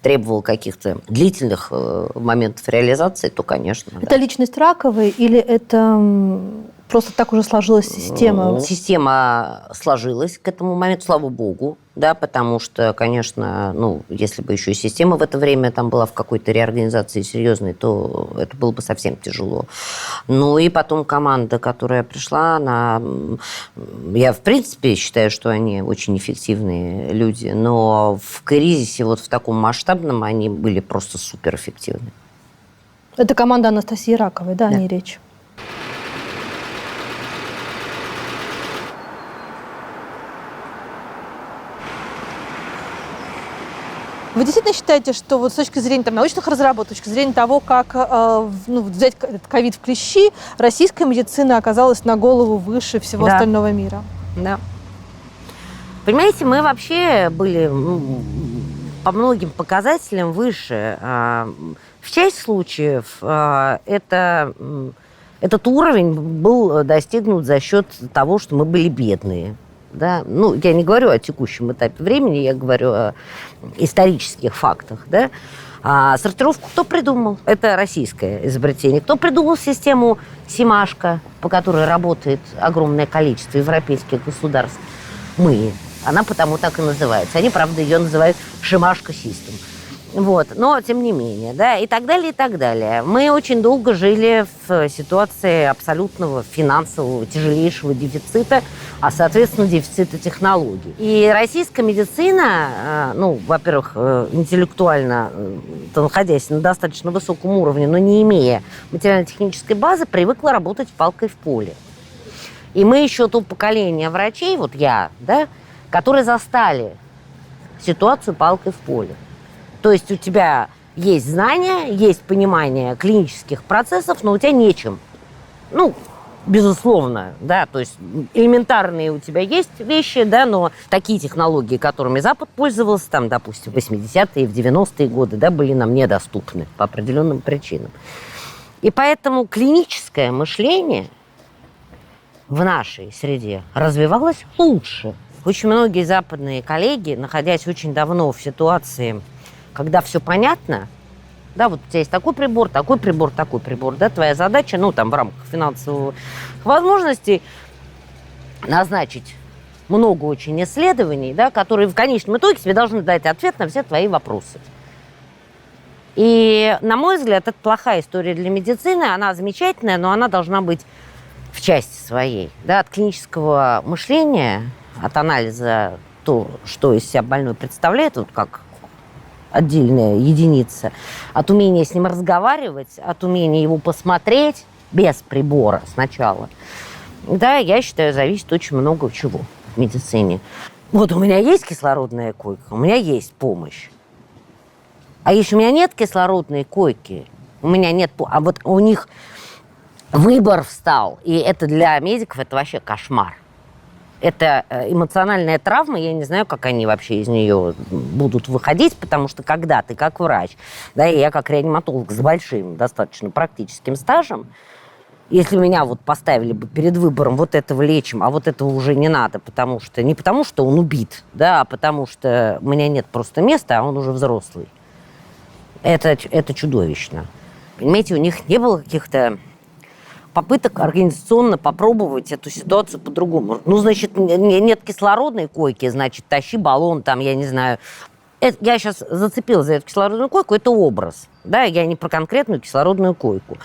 требовало каких-то длительных моментов реализации, то, конечно. Это личность Раковой или это просто так уже сложилась система? Система сложилась к этому моменту, слава богу, да, потому что, конечно, ну, если бы еще и система в это время там была в какой-то реорганизации серьезной, то это было бы совсем тяжело. Ну и потом команда, которая пришла, я в принципе считаю, что они очень эффективные люди, но в кризисе вот в таком масштабном они были просто суперэффективны. Это команда Анастасии Раковой, да, о ней речь? Вы действительно считаете, что вот с точки зрения там, научных разработок, с точки зрения того, как взять этот ковид в клещи, российская медицина оказалась на голову выше всего остального мира? Да. Понимаете, мы вообще были по многим показателям выше. В часть случаев этот уровень был достигнут за счет того, что мы были бедные. Да? Ну, я не говорю о текущем этапе времени, я говорю о исторических фактах. Да? А сортировку кто придумал? Это российское изобретение. Кто придумал систему Семашко, по которой работает огромное количество европейских государств? Мы. Она потому так и называется. Они, правда, ее называют Шимашко Систем. Вот. Но, тем не менее, да, и так далее, и так далее. Мы очень долго жили в ситуации абсолютного финансового, тяжелейшего дефицита, а, соответственно, дефицита технологий. И российская медицина, во-первых, интеллектуально, находясь на достаточно высоком уровне, но не имея материально-технической базы, привыкла работать палкой в поле. И мы еще то поколение врачей, вот я, да, которые застали ситуацию палкой в поле. То есть у тебя есть знания, есть понимание клинических процессов, но у тебя нечем. Ну, безусловно, да, то есть элементарные у тебя есть вещи, да, но такие технологии, которыми Запад пользовался, там, допустим, в 80-е, в 90-е годы, да, были нам недоступны по определенным причинам. И поэтому клиническое мышление в нашей среде развивалось лучше. Очень многие западные коллеги, находясь очень давно в ситуации, когда все понятно, да, вот у тебя есть такой прибор, да, твоя задача, в рамках финансовых возможностей назначить много очень исследований, да, которые в конечном итоге тебе должны дать ответ на все твои вопросы. И, на мой взгляд, это плохая история для медицины, она замечательная, но она должна быть в части своей, да, от клинического мышления, от анализа то, что из себя больной представляет, вот как отдельная единица, от умения с ним разговаривать, от умения его посмотреть без прибора сначала. Да, я считаю, зависит очень много чего в медицине. Вот у меня есть кислородная койка, у меня есть помощь. А если у меня нет кислородной койки, у меня нет... А вот у них выбор встал, и это для медиков это вообще кошмар. Это эмоциональная травма, я не знаю, как они вообще из нее будут выходить, потому что когда ты как врач, да, и я как реаниматолог с большим достаточно практическим стажем, если меня вот поставили бы перед выбором вот этого лечим, а вот этого уже не надо, не потому что он убит, да, а потому что у меня нет просто места, а он уже взрослый. Это чудовищно. Понимаете, у них не было каких-то попыток организационно попробовать эту ситуацию по-другому. Значит, нет кислородной койки, значит, тащи баллон, там, я не знаю. Я сейчас зацепилась за эту кислородную койку, это образ, да, я не про конкретную кислородную койку.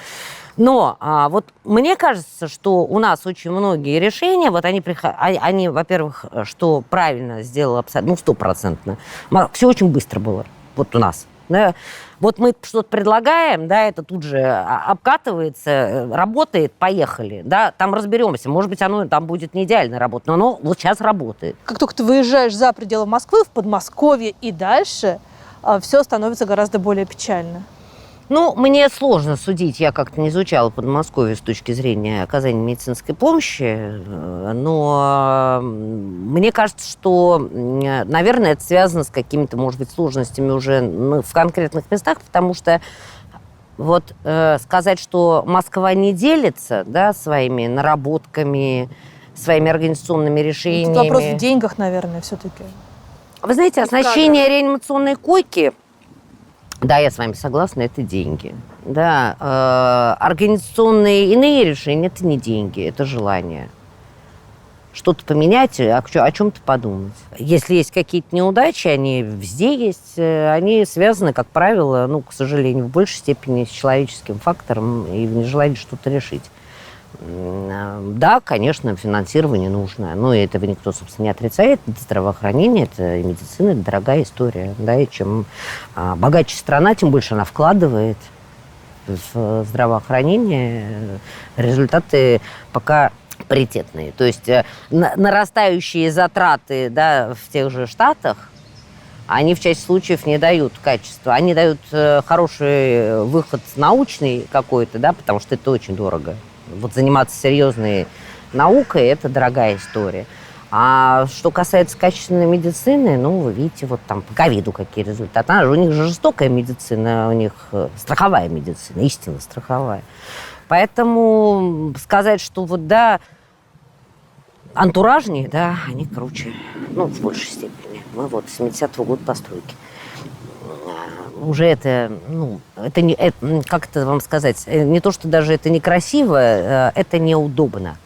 Но вот мне кажется, что у нас очень многие решения, вот они, во-первых, что правильно сделал абсолютно, ну, 100%. Все очень быстро было, вот у нас. Да? Вот мы что-то предлагаем, да, это тут же обкатывается, работает, поехали, да, там разберемся. Может быть, оно там будет не идеально работать, но оно вот сейчас работает. Как только ты выезжаешь за пределы Москвы, в Подмосковье и дальше, все становится гораздо более печально. Ну, мне сложно судить, я как-то не изучала Подмосковье с точки зрения оказания медицинской помощи, но мне кажется, что, наверное, это связано с какими-то, может быть, сложностями уже в конкретных местах, потому что вот сказать, что Москва не делится, да, своими наработками, своими организационными решениями. Это вопрос в деньгах, наверное, все-таки. Вы знаете, оснащение реанимационной койки, да, я с вами согласна, это деньги. Да, организационные иные решения – это не деньги, это желание. Что-то поменять, о чем-то подумать. Если есть какие-то неудачи, они везде есть, они связаны, как правило, ну, к сожалению, в большей степени с человеческим фактором и в нежелании что-то решить. Да, конечно, финансирование нужно, но этого никто, собственно, не отрицает. Это здравоохранение, это медицина, это дорогая история. Да, и чем богаче страна, тем больше она вкладывает в здравоохранение. Результаты пока паритетные. То есть нарастающие затраты, да, в тех же Штатах, они в части случаев не дают качества. Они дают хороший выход научный какой-то, да, потому что это очень дорого. Вот заниматься серьезной наукой – это дорогая история. А что касается качественной медицины, ну, вы видите, вот там по ковиду какие результаты. У них же жестокая медицина, у них страховая медицина, истинно страховая. Поэтому сказать, что вот, да, антуражнее, да, они круче. Ну, в большей степени. Мы вот 70-го года постройки. Уже это, ну, это не, как это вам сказать, не то, что даже это некрасиво, это неудобно.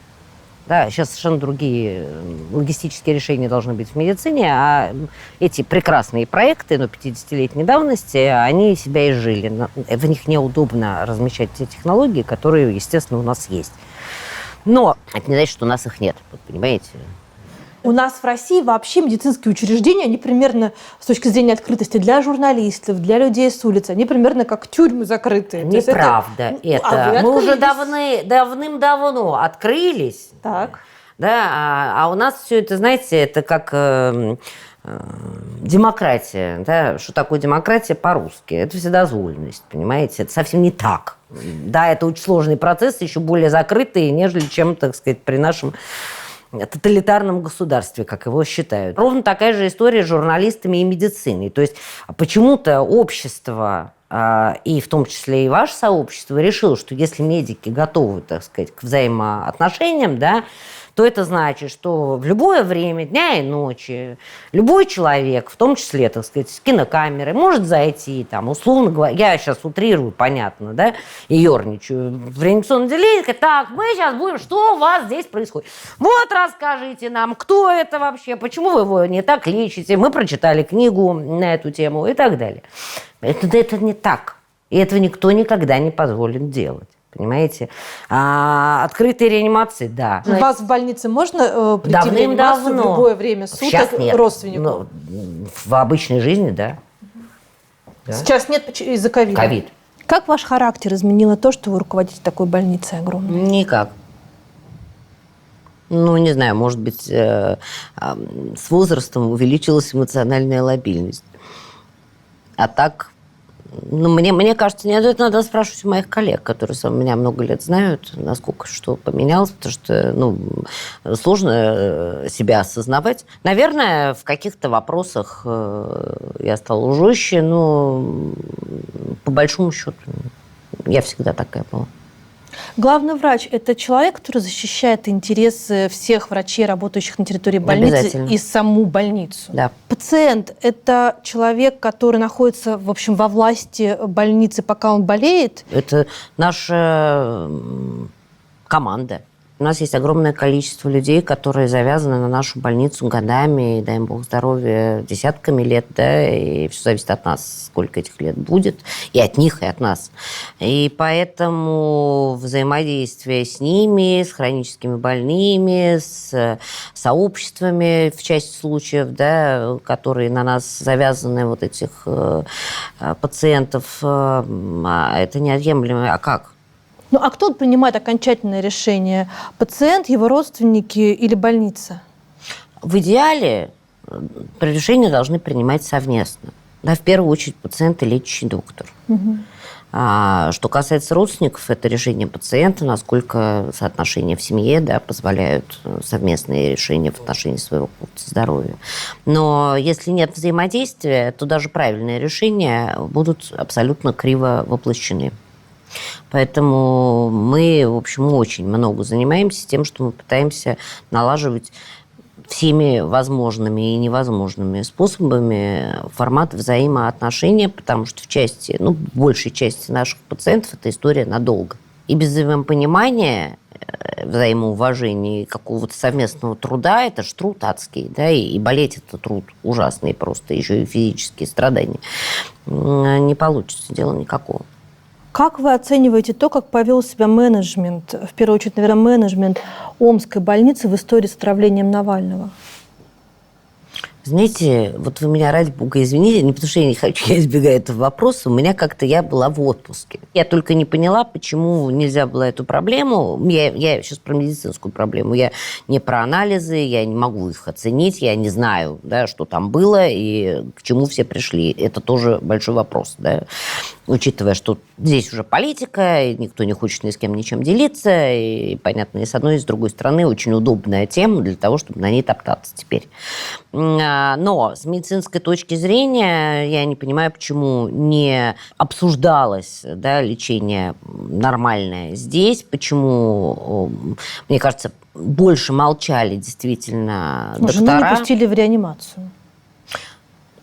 Да, сейчас совершенно другие логистические решения должны быть в медицине, а эти прекрасные проекты, но 50-летней давности, они себя изжили. В них неудобно размещать те технологии, которые, естественно, у нас есть. Но это не значит, что у нас их нет, вот, понимаете? У нас в России вообще медицинские учреждения, они примерно с точки зрения открытости для журналистов, для людей с улицы, они примерно как тюрьмы закрытые. Неправда это. Мы уже давным-давно открылись. Так. Да, а у нас все это, знаете, это как демократия. Да? Что такое демократия по-русски? Это вседозволенность, понимаете? Это совсем не так. Да, это очень сложный процесс, еще более закрытый, нежели чем, так сказать, при нашем тоталитарном государстве, как его считают. Ровно такая же история с журналистами и медициной. То есть почему-то общество, и в том числе и ваше сообщество, решило, что если медики готовы, так сказать, к взаимоотношениям, да, то это значит, что в любое время дня и ночи любой человек, в том числе, так сказать, с кинокамерой, может зайти, там, условно говоря, я сейчас утрирую, понятно, да, и ерничаю, в реанимационное отделение, сказать: так, мы сейчас будем, что у вас здесь происходит? Вот расскажите нам, кто это вообще, почему вы его не так лечите, мы прочитали книгу на эту тему и так далее. Это не так, и этого никто никогда не позволит делать. Понимаете? Открытые реанимации, да. У вас в больнице можно прийти в реанимацию в любое время суток родственнику? Ну, в обычной жизни, да. Сейчас нет из-за ковида? Ковид. Как ваш характер изменило то, что вы руководите такой больницей огромной? Никак. Ну, не знаю, может быть, с возрастом увеличилась эмоциональная лобильность. А так... Ну, мне кажется, не это надо спрашивать у моих коллег, которые меня много лет знают, насколько что поменялось, потому что, ну, сложно себя осознавать. Наверное, в каких-то вопросах я стала жестче, но по большому счету я всегда такая была. Главный врач – это человек, который защищает интересы всех врачей, работающих на территории больницы, и саму больницу. Да. Пациент – это человек, который находится, в общем, во власти больницы, пока он болеет. Это наша команда. У нас есть огромное количество людей, которые завязаны на нашу больницу годами, и, дай им бог здоровья, десятками лет, да, и все зависит от нас, сколько этих лет будет, и от них, и от нас. И поэтому взаимодействие с ними, с хроническими больными, с сообществами в части случаев, да, которые на нас завязаны, вот этих пациентов, это неотъемлемо. А как? Ну, а кто принимает окончательное решение? Пациент, его родственники или больница? В идеале решения должны принимать совместно. Да, в первую очередь пациент и лечащий доктор. Что касается родственников, это решение пациента, насколько соотношения в семье, да, позволяют совместные решения в отношении своего здоровья. Но если нет взаимодействия, то даже правильные решения будут абсолютно криво воплощены. Поэтому мы, в общем, очень много занимаемся тем, что мы пытаемся налаживать всеми возможными и невозможными способами формат взаимоотношения, потому что в части, ну, в большей части наших пациентов это история надолго. И без взаимопонимания, взаимоуважения и какого-то совместного труда, это ж труд адский, да, и болеть это труд ужасный просто, еще и физические страдания, не получится дела никакого. Как вы оцениваете то, как повел себя менеджмент, в первую очередь, наверное, менеджмент Омской больницы в истории с отравлением Навального? Знаете, вот вы меня, ради бога, извините, не потому что я не хочу, я избегаю этого вопроса, у меня как-то я была в отпуске. Я только не поняла, почему нельзя было эту проблему. Я сейчас про медицинскую проблему. Я не про анализы, я не могу их оценить, я не знаю, да, что там было и к чему все пришли. Это тоже большой вопрос, да. Учитывая, что здесь уже политика, и никто не хочет ни с кем ничем делиться, и, понятно, и с одной, и с другой стороны очень удобная тема для того, чтобы на ней топтаться теперь. Но с медицинской точки зрения я не понимаю, почему не обсуждалось, да, лечение нормальное здесь, почему, мне кажется, больше молчали действительно доктора. Жену не пустили в реанимацию.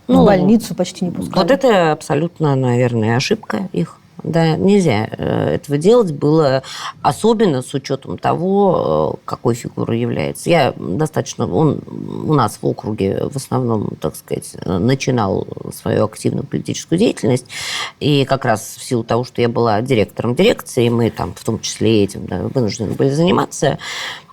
В больницу почти не пускали. Вот это абсолютно, наверное, ошибка их. Да, нельзя этого делать было, особенно с учетом того, какой фигурой является. Я достаточно... Он у нас в округе в основном, так сказать, начинал свою активную политическую деятельность, и как раз в силу того, что я была директором дирекции, мы там в том числе этим, да, вынуждены были заниматься,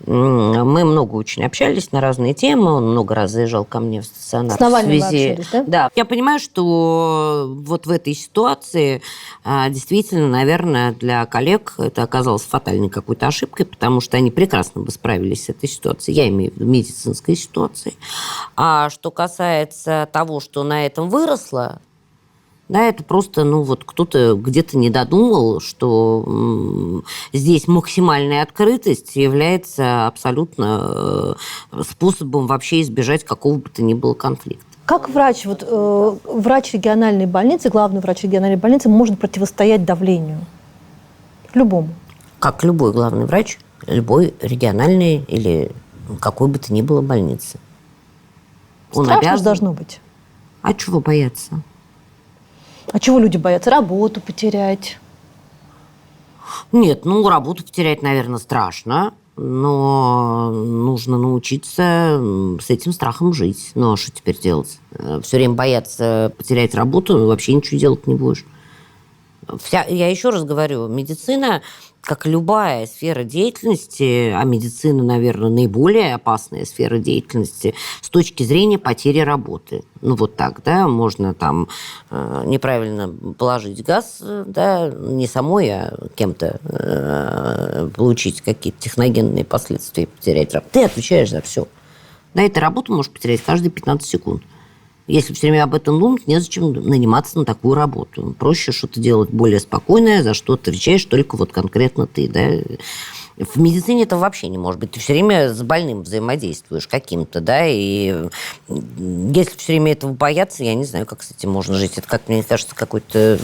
мы много очень общались на разные темы, он много раз заезжал ко мне в стационар. С Навальным вы общались, да? Да. Я понимаю, что вот в этой ситуации действительно, наверное, для коллег это оказалось фатальной какой-то ошибкой, потому что они прекрасно бы справились с этой ситуацией. Я имею в виду медицинской ситуации. А что касается того, что на этом выросло, да, это просто, ну, вот кто-то где-то не додумал, что здесь максимальная открытость является абсолютно способом вообще избежать какого бы то ни было конфликта. Как врач, врач региональной больницы, главный врач региональной больницы может противостоять давлению? Любому. Как любой главный врач, любой региональной или какой бы то ни было больницы. Страшно же должно быть. А чего бояться? А чего люди боятся? Работу потерять? Нет, ну, работу потерять, наверное, страшно, но нужно научиться с этим страхом жить. Ну, а что теперь делать? Все время бояться потерять работу, вообще ничего делать не будешь. Я еще раз говорю, медицина, как любая сфера деятельности, а медицина, наверное, наиболее опасная сфера деятельности с точки зрения потери работы. Ну, вот так, да, можно там неправильно положить газ, да, не самой, а кем-то получить какие-то техногенные последствия и потерять работу. Ты отвечаешь за все. На эту работу можешь потерять каждые 15 секунд. Если все время об этом думать, незачем наниматься на такую работу. Проще что-то делать более спокойное, за что отвечаешь только вот конкретно ты, да. В медицине это вообще не может быть. Ты все время с больным взаимодействуешь каким-то, да, и если все время этого бояться, я не знаю, как с этим можно жить. Это, как мне кажется, какое-то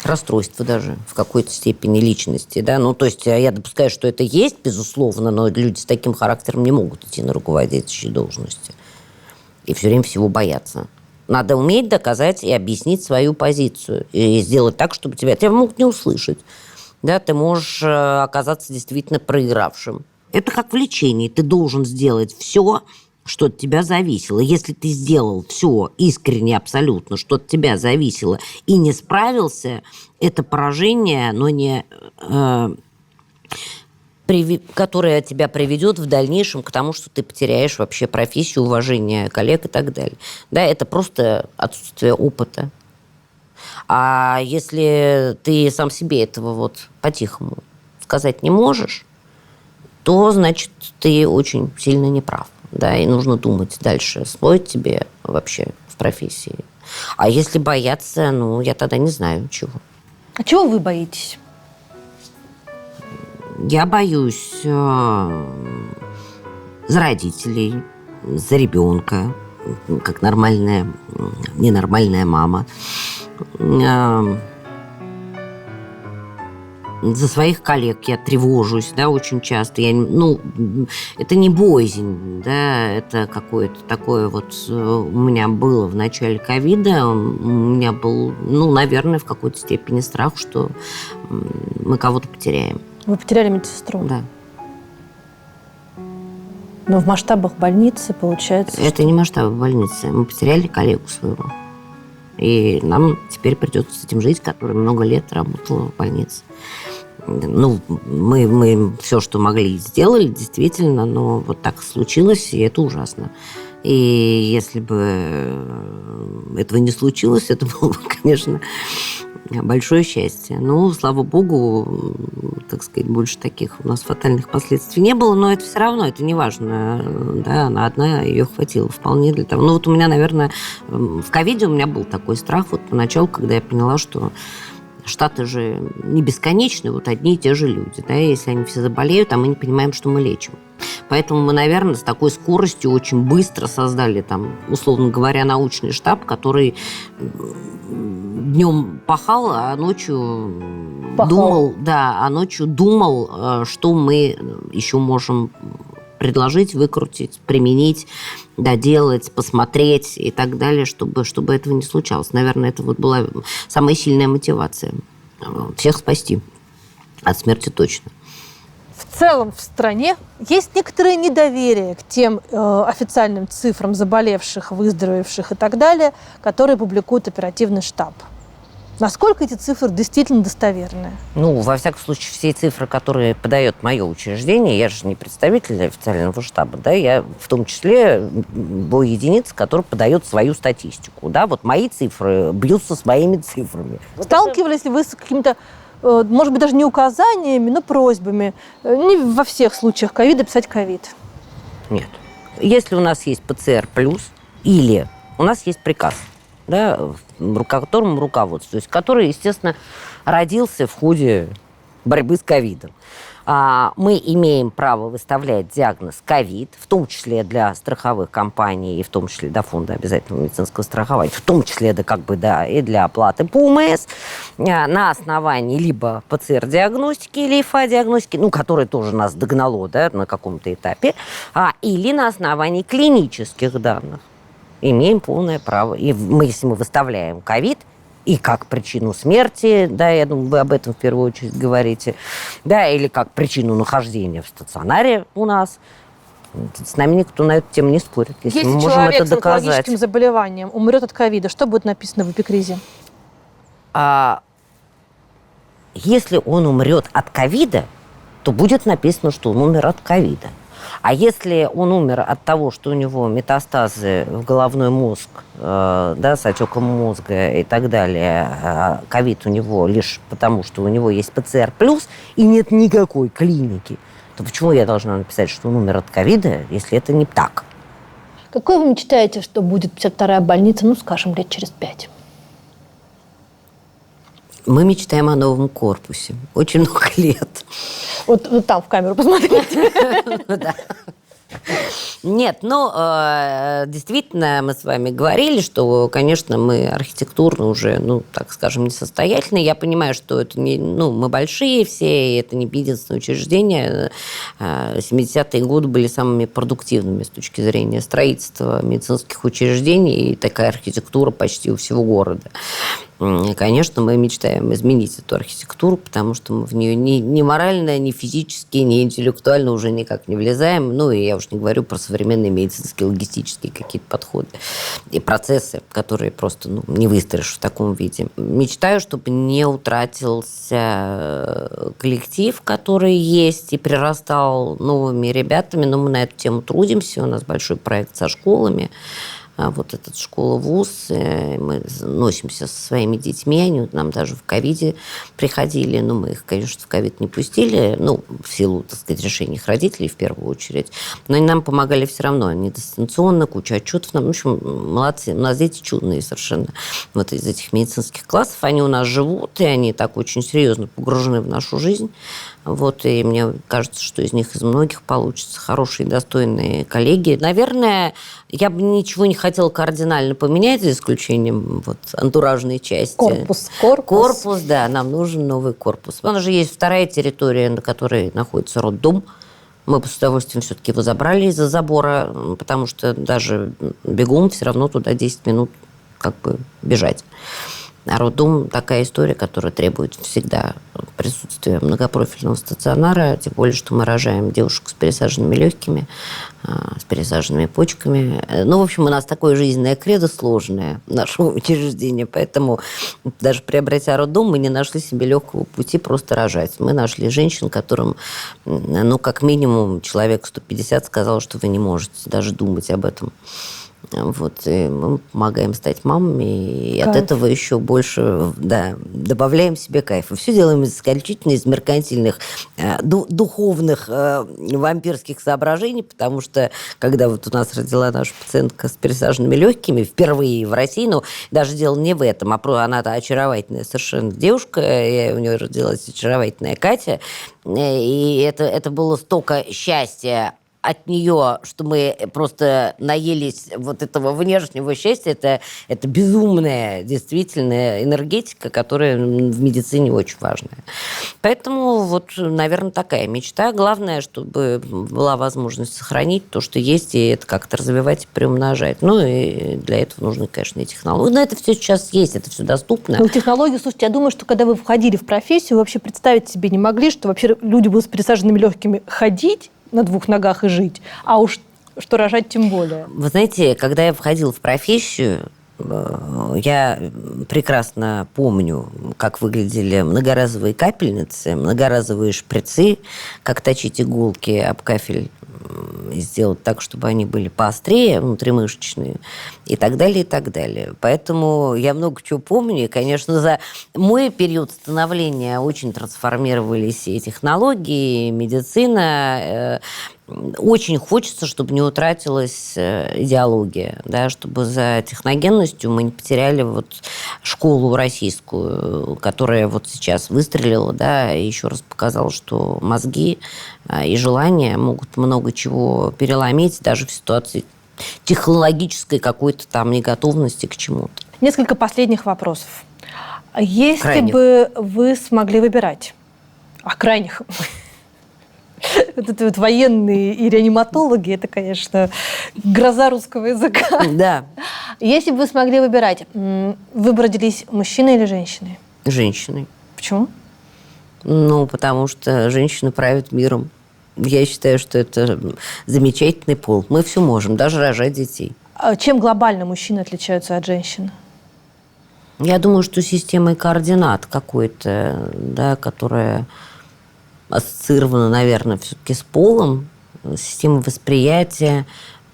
расстройство даже в какой-то степени личности, да. Ну, то есть я допускаю, что это есть, безусловно, но люди с таким характером не могут идти на руководящие должности и все время всего бояться. Надо уметь доказать и объяснить свою позицию. И сделать так, чтобы тебя могут не услышать. Да, ты можешь оказаться действительно проигравшим. Это как в лечении. Ты должен сделать все, что от тебя зависело. Если ты сделал все искренне, абсолютно, что от тебя зависело, и не справился, это поражение, но не... которое тебя приведет в дальнейшем к тому, что ты потеряешь вообще профессию, уважение коллег и так далее. Да, это просто отсутствие опыта. А если ты сам себе этого вот по-тихому сказать не можешь, то, значит, ты очень сильно неправ. Да, и нужно думать дальше, стоит тебе вообще в профессии. А если бояться, ну, я тогда не знаю, чего. А чего вы боитесь? Я боюсь за родителей, за ребенка, как нормальная, ненормальная мама. За своих коллег я тревожусь, да, очень часто. Это не боязнь, да, это какое-то такое вот у меня было в начале ковида. У меня был, наверное, в какой-то степени страх, что мы кого-то потеряем. Вы потеряли медсестру? Да. Но в масштабах больницы получается... Это не масштабы больницы. Мы потеряли коллегу своего. И нам теперь придется с этим жить, который много лет работал в больнице. Мы все, что могли, сделали, действительно, но вот так случилось, и это ужасно. И если бы этого не случилось, это было бы, конечно, большое счастье. Слава богу, так сказать, больше таких у нас фатальных последствий не было, но это все равно, это не важно. Да, она одна, ее хватило вполне для того. У меня, наверное, в ковиде у меня был такой страх вот поначалу, когда я поняла, что Штаты же не бесконечны, вот одни и те же люди. Да, если они все заболеют, а мы не понимаем, что мы лечим. Поэтому мы, наверное, с такой скоростью очень быстро создали, условно говоря, научный штаб, который днем пахал, а ночью думал, что мы еще можем предложить, выкрутить, применить, доделать, посмотреть и так далее, чтобы этого не случалось. Наверное, это вот была самая сильная мотивация. Всех спасти. От смерти точно. В целом в стране есть некоторое недоверие к тем официальным цифрам заболевших, выздоровевших и так далее, которые публикует оперативный штаб. Насколько эти цифры действительно достоверные? Во всяком случае, все цифры, которые подает мое учреждение, я же не представитель официального штаба, да, я в том числе единица, которая подает свою статистику. Да, вот мои цифры бьются с моими цифрами. Сталкивались ли вы с какими-то, может быть, даже не указаниями, но просьбами не во всех случаях ковида писать ковид? Нет. Если у нас есть ПЦР+, или у нас есть приказ, да, которому руководствуюсь, который, естественно, родился в ходе борьбы с ковидом. Мы имеем право выставлять диагноз ковид, в том числе для страховых компаний, и в том числе до фонда обязательного медицинского страхования, в том числе и для оплаты по УМС, на основании либо ПЦР-диагностики или ИФА-диагностики, которое тоже нас догнало, да, на каком-то этапе, или на основании клинических данных. Имеем полное право. И если мы выставляем ковид, и как причину смерти, да, я думаю, вы об этом в первую очередь говорите, да, или как причину нахождения в стационаре у нас, с нами никто на эту тему не спорит. Если мы можем человек это с доказать. онкологическим заболеванием умрет от ковида, что будет написано в эпикризе? Если он умрет от ковида, то будет написано, что он умер от ковида. А если он умер от того, что у него метастазы в головной мозг, да, с отеком мозга и так далее, ковид у него лишь потому, что у него есть ПЦР+, и нет никакой клиники, то почему я должна написать, что он умер от ковида, если это не так? Какой вы мечтаете, что будет 52-я больница, скажем, лет через 5? Мы мечтаем о новом корпусе. Очень много лет. Вот там в камеру посмотрите. Нет, действительно, мы с вами говорили, что, конечно, мы архитектурно уже, так скажем, несостоятельны. Я понимаю, что это не, мы большие все, и это не единственное учреждение. 70-е годы были самыми продуктивными с точки зрения строительства медицинских учреждений, и такая архитектура почти у всего города. Конечно, мы мечтаем изменить эту архитектуру, потому что мы в нее ни морально, ни физически, ни интеллектуально уже никак не влезаем. Ну, и я уж не говорю про современные медицинские, логистические какие-то подходы и процессы, которые просто не выстроишь в таком виде. Мечтаю, чтобы не утратился коллектив, который есть, и прирастал новыми ребятами. Но мы на эту тему трудимся. У нас большой проект со школами. Вот эта школа-вуз, мы носимся со своими детьми, они нам даже в ковиде приходили, но мы их, конечно, в ковид не пустили, в силу, так сказать, решений их родителей в первую очередь, но они нам помогали все равно, они дистанционно, куча отчетов, в общем, молодцы, у нас дети чудные совершенно, вот из этих медицинских классов, они у нас живут, и они так очень серьезно погружены в нашу жизнь, вот, и мне кажется, что из них из многих получатся хорошие, достойные коллеги. Наверное, я бы ничего не хотела кардинально поменять, за исключением антуражной части. Корпус, да, нам нужен новый корпус. У нас же есть вторая территория, на которой находится роддом. Мы бы с удовольствием все-таки его забрали из-за забора, потому что даже бегун все равно туда 10 минут бежать. А роддом такая история, которая требует всегда присутствия многопрофильного стационара, тем более, что мы рожаем девушек с пересаженными легкими, с пересаженными почками. В общем, у нас такое жизненное кредо сложное нашего учреждения, поэтому даже приобретя роддом, мы не нашли себе легкого пути просто рожать. Мы нашли женщин, которым, как минимум, человек 150 сказал, что вы не можете даже думать об этом. И мы помогаем стать мамами, и от этого еще больше добавляем себе кайф. И все делаем исключительно из меркантильных, духовных, вампирских соображений, потому что, когда у нас родила наша пациентка с пересаженными легкими, впервые в России, даже дело не в этом, она-то очаровательная совершенно девушка, у нее родилась очаровательная Катя, и это было столько счастья от нее, что мы просто наелись этого внешнего счастья, это безумная, действительно, энергетика, которая в медицине очень важная. Поэтому, наверное, такая мечта. Главное, чтобы была возможность сохранить то, что есть, и это как-то развивать и приумножать. И для этого нужны, конечно, и технологии. Но это все сейчас есть, это все доступно. Технологии, слушайте, я думаю, что когда вы входили в профессию, вы вообще представить себе не могли, что вообще люди будут с пересаженными легкими ходить на двух ногах и жить, а уж что рожать тем более. Вы знаете, когда я входила в профессию, я прекрасно помню, как выглядели многоразовые капельницы, многоразовые шприцы, как точить иголки об кафель и сделать так, чтобы они были поострее, внутримышечные, и так далее, и так далее. Поэтому я много чего помню. И, конечно, за мой период становления очень трансформировались и технологии, и медицина. Очень хочется, чтобы не утратилась идеология, чтобы за техногенностью мы не потеряли школу российскую, которая сейчас выстрелила, и еще раз показала, что мозги и желания могут много чего переломить, даже в ситуации технологической какой-то неготовности к чему-то. Несколько последних вопросов. Если Крайних. бы вы смогли выбирать, крайних... военные и реаниматологи, это, конечно, гроза русского языка. Да. Если бы вы смогли выбирать, вы бы родились мужчиной или женщиной? Женщиной. Почему? Потому что женщины правят миром. Я считаю, что это замечательный пол. Мы все можем, даже рожать детей. А чем глобально мужчины отличаются от женщин? Я думаю, что системой координат какой-то, которая ассоциирована, наверное, все-таки с полом, системой восприятия.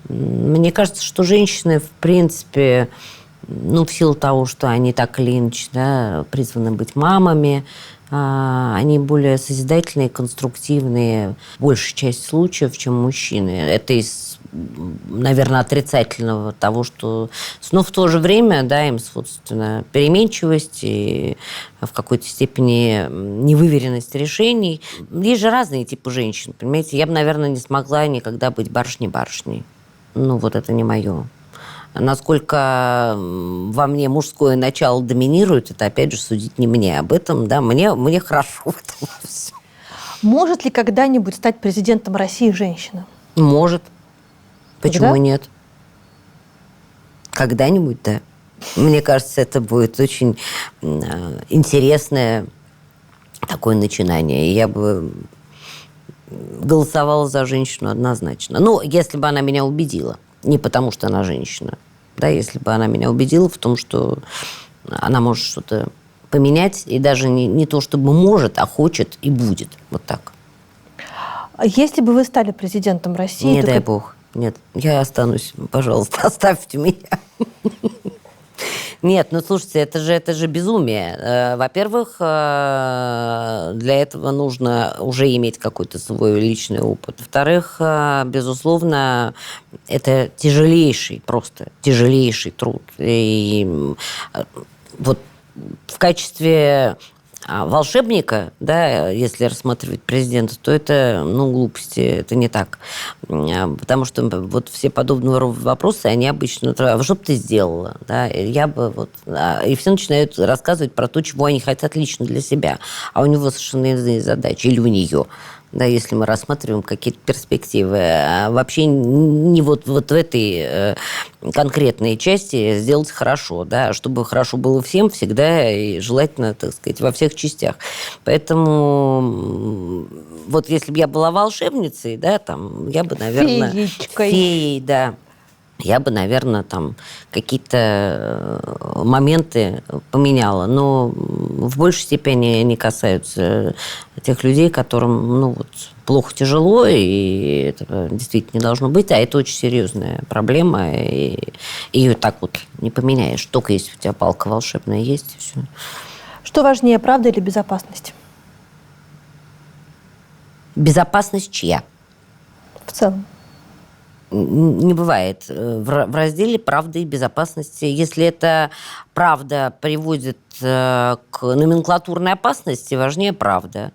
Мне кажется, что женщины, в принципе, в силу того, что они так или иначе призваны быть мамами, они более созидательные, конструктивные, большая часть случаев, чем мужчины. Это из, наверное, отрицательного того, что... Но в то же время, им свойственна переменчивость и в какой-то степени невыверенность решений. Есть же разные типы женщин, понимаете? Я бы, наверное, не смогла никогда быть барышней-барышней. Это не мое. Насколько во мне мужское начало доминирует, это, опять же, судить не мне об этом. Мне хорошо в этом все. Может ли когда-нибудь стать президентом России женщина? Может. Почему Когда? нет? Когда-нибудь, да. Мне кажется, это будет очень интересное такое начинание. Я бы голосовала за женщину однозначно. Ну, если бы она меня убедила. Не потому, что она женщина. Да, если бы она меня убедила в том, что она может что-то поменять. И даже не то, чтобы может, а хочет и будет. Вот так. А если бы вы стали президентом России... Не то дай как- бог. Нет, я останусь. Пожалуйста, оставьте меня. Нет, ну слушайте, это же безумие. Во-первых, для этого нужно уже иметь какой-то свой личный опыт. Во-вторых, безусловно, это просто тяжелейший труд. И вот в качестве волшебника, да, если рассматривать президента, то это, глупости, это не так. Потому что вот все подобного рода вопросы, они обычно, а что бы ты сделала? Да? Я бы и все начинают рассказывать про то, чего они хотят лично для себя. А у него совершенно иные задачи, или у нее. Да, если мы рассматриваем какие-то перспективы. А вообще не вот в этой конкретной части сделать хорошо, да, чтобы хорошо было всем всегда и желательно, так сказать, во всех частях. Поэтому вот если бы я была волшебницей, да, там, я бы, наверное... Феечкой. Феей, да. Я бы, наверное, там какие-то моменты поменяла. Но в большей степени они касаются тех людей, которым, плохо, тяжело, и это действительно не должно быть. А это очень серьезная проблема, и ее так вот не поменяешь. Только если у тебя палка волшебная есть, и все. Что важнее, правда или безопасность? Безопасность чья? В целом. Не бывает в разделе правды и безопасности. Если эта правда приводит к номенклатурной опасности, важнее правда.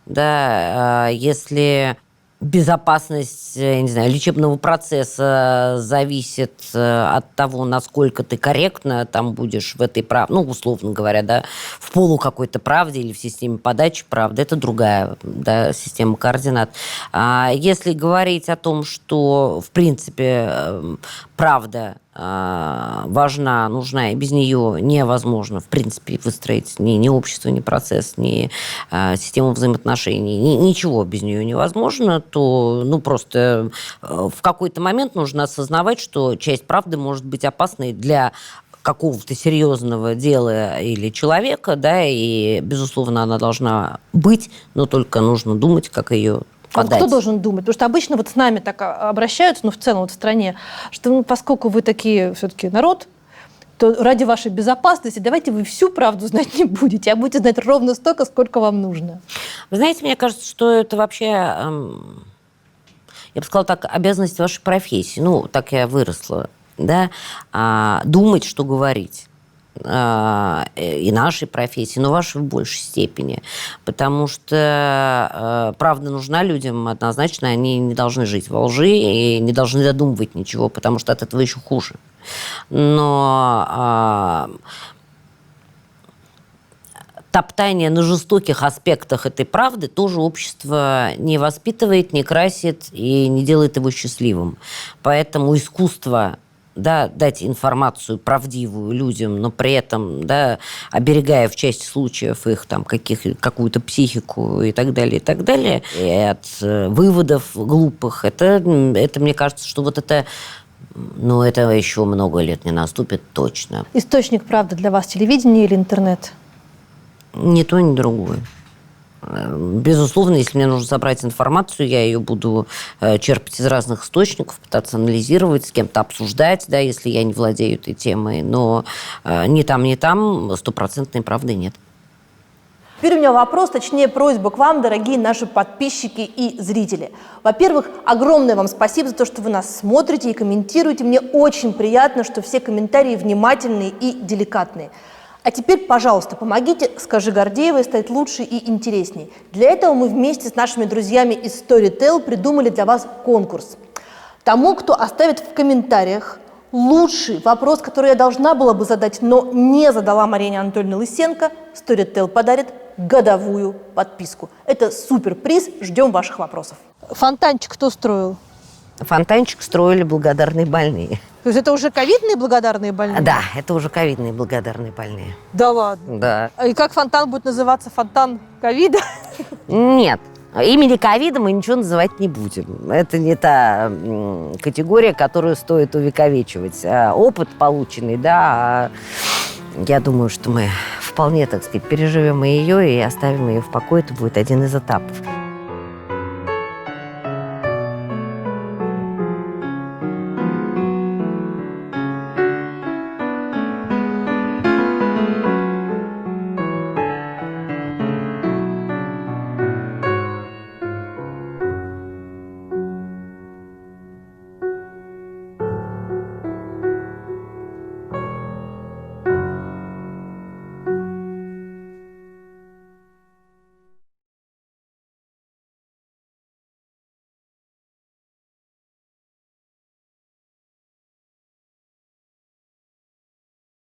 Да, если безопасность, я не знаю, лечебного процесса зависит от того, насколько ты корректно там будешь в этой правде, условно говоря, да, в полу какой-то правде или в системе подачи правды, это другая, да, система координат. А если говорить о том, что, в принципе, правда важна, нужна, и без нее невозможно, в принципе, выстроить ни общество, ни процесс, ни систему взаимоотношений, ничего без нее невозможно, то, просто в какой-то момент нужно осознавать, что часть правды может быть опасной для какого-то серьезного дела или человека, да, и, безусловно, она должна быть, но только нужно думать, как ее подать. Кто должен думать? Потому что обычно вот с нами так обращаются, в целом в стране, что поскольку вы такие все-таки народ, то ради вашей безопасности давайте вы всю правду знать не будете, а будете знать ровно столько, сколько вам нужно. Вы знаете, мне кажется, что это вообще, я бы сказала так, обязанность вашей профессии. Так я выросла, да, думать, что говорить. И нашей профессии, но вашей в большей степени. Потому что правда нужна людям однозначно, они не должны жить во лжи и не должны додумывать ничего, потому что от этого еще хуже. Но топтание на жестоких аспектах этой правды тоже общество не воспитывает, не красит и не делает его счастливым. Поэтому искусство, да, дать информацию правдивую людям, но при этом, да, оберегая в части случаев их там какую-то психику и так далее, и от выводов глупых, это мне кажется, что вот это, это еще много лет не наступит точно. Источник правды для вас телевидение или интернет? Ни то, ни другое. Безусловно, если мне нужно собрать информацию, я ее буду черпать из разных источников, пытаться анализировать, с кем-то обсуждать, да, если я не владею этой темой. Но ни там стопроцентной правды нет. Теперь у меня вопрос, точнее просьба к вам, дорогие наши подписчики и зрители. Во-первых, огромное вам спасибо за то, что вы нас смотрите и комментируете. Мне очень приятно, что все комментарии внимательные и деликатные. А теперь, пожалуйста, помогите «Скажи Гордеевой» стать лучше и интересней. Для этого мы вместе с нашими друзьями из Storytel придумали для вас конкурс. Тому, кто оставит в комментариях лучший вопрос, который я должна была бы задать, но не задала Марине Анатольевне Лысенко, Storytel подарит годовую подписку. Это суперприз, ждем ваших вопросов. Фонтанчик кто строил? Фонтанчик строили благодарные больные. То есть это уже ковидные благодарные больные? Да, это уже ковидные благодарные больные. Да ладно. Да. И как фонтан будет называться? Фонтан ковида? Нет. Имени ковида мы ничего называть не будем. Это не та категория, которую стоит увековечивать. Опыт полученный, да, я думаю, что мы вполне, так сказать, переживем и ее, и оставим ее в покое. Это будет один из этапов.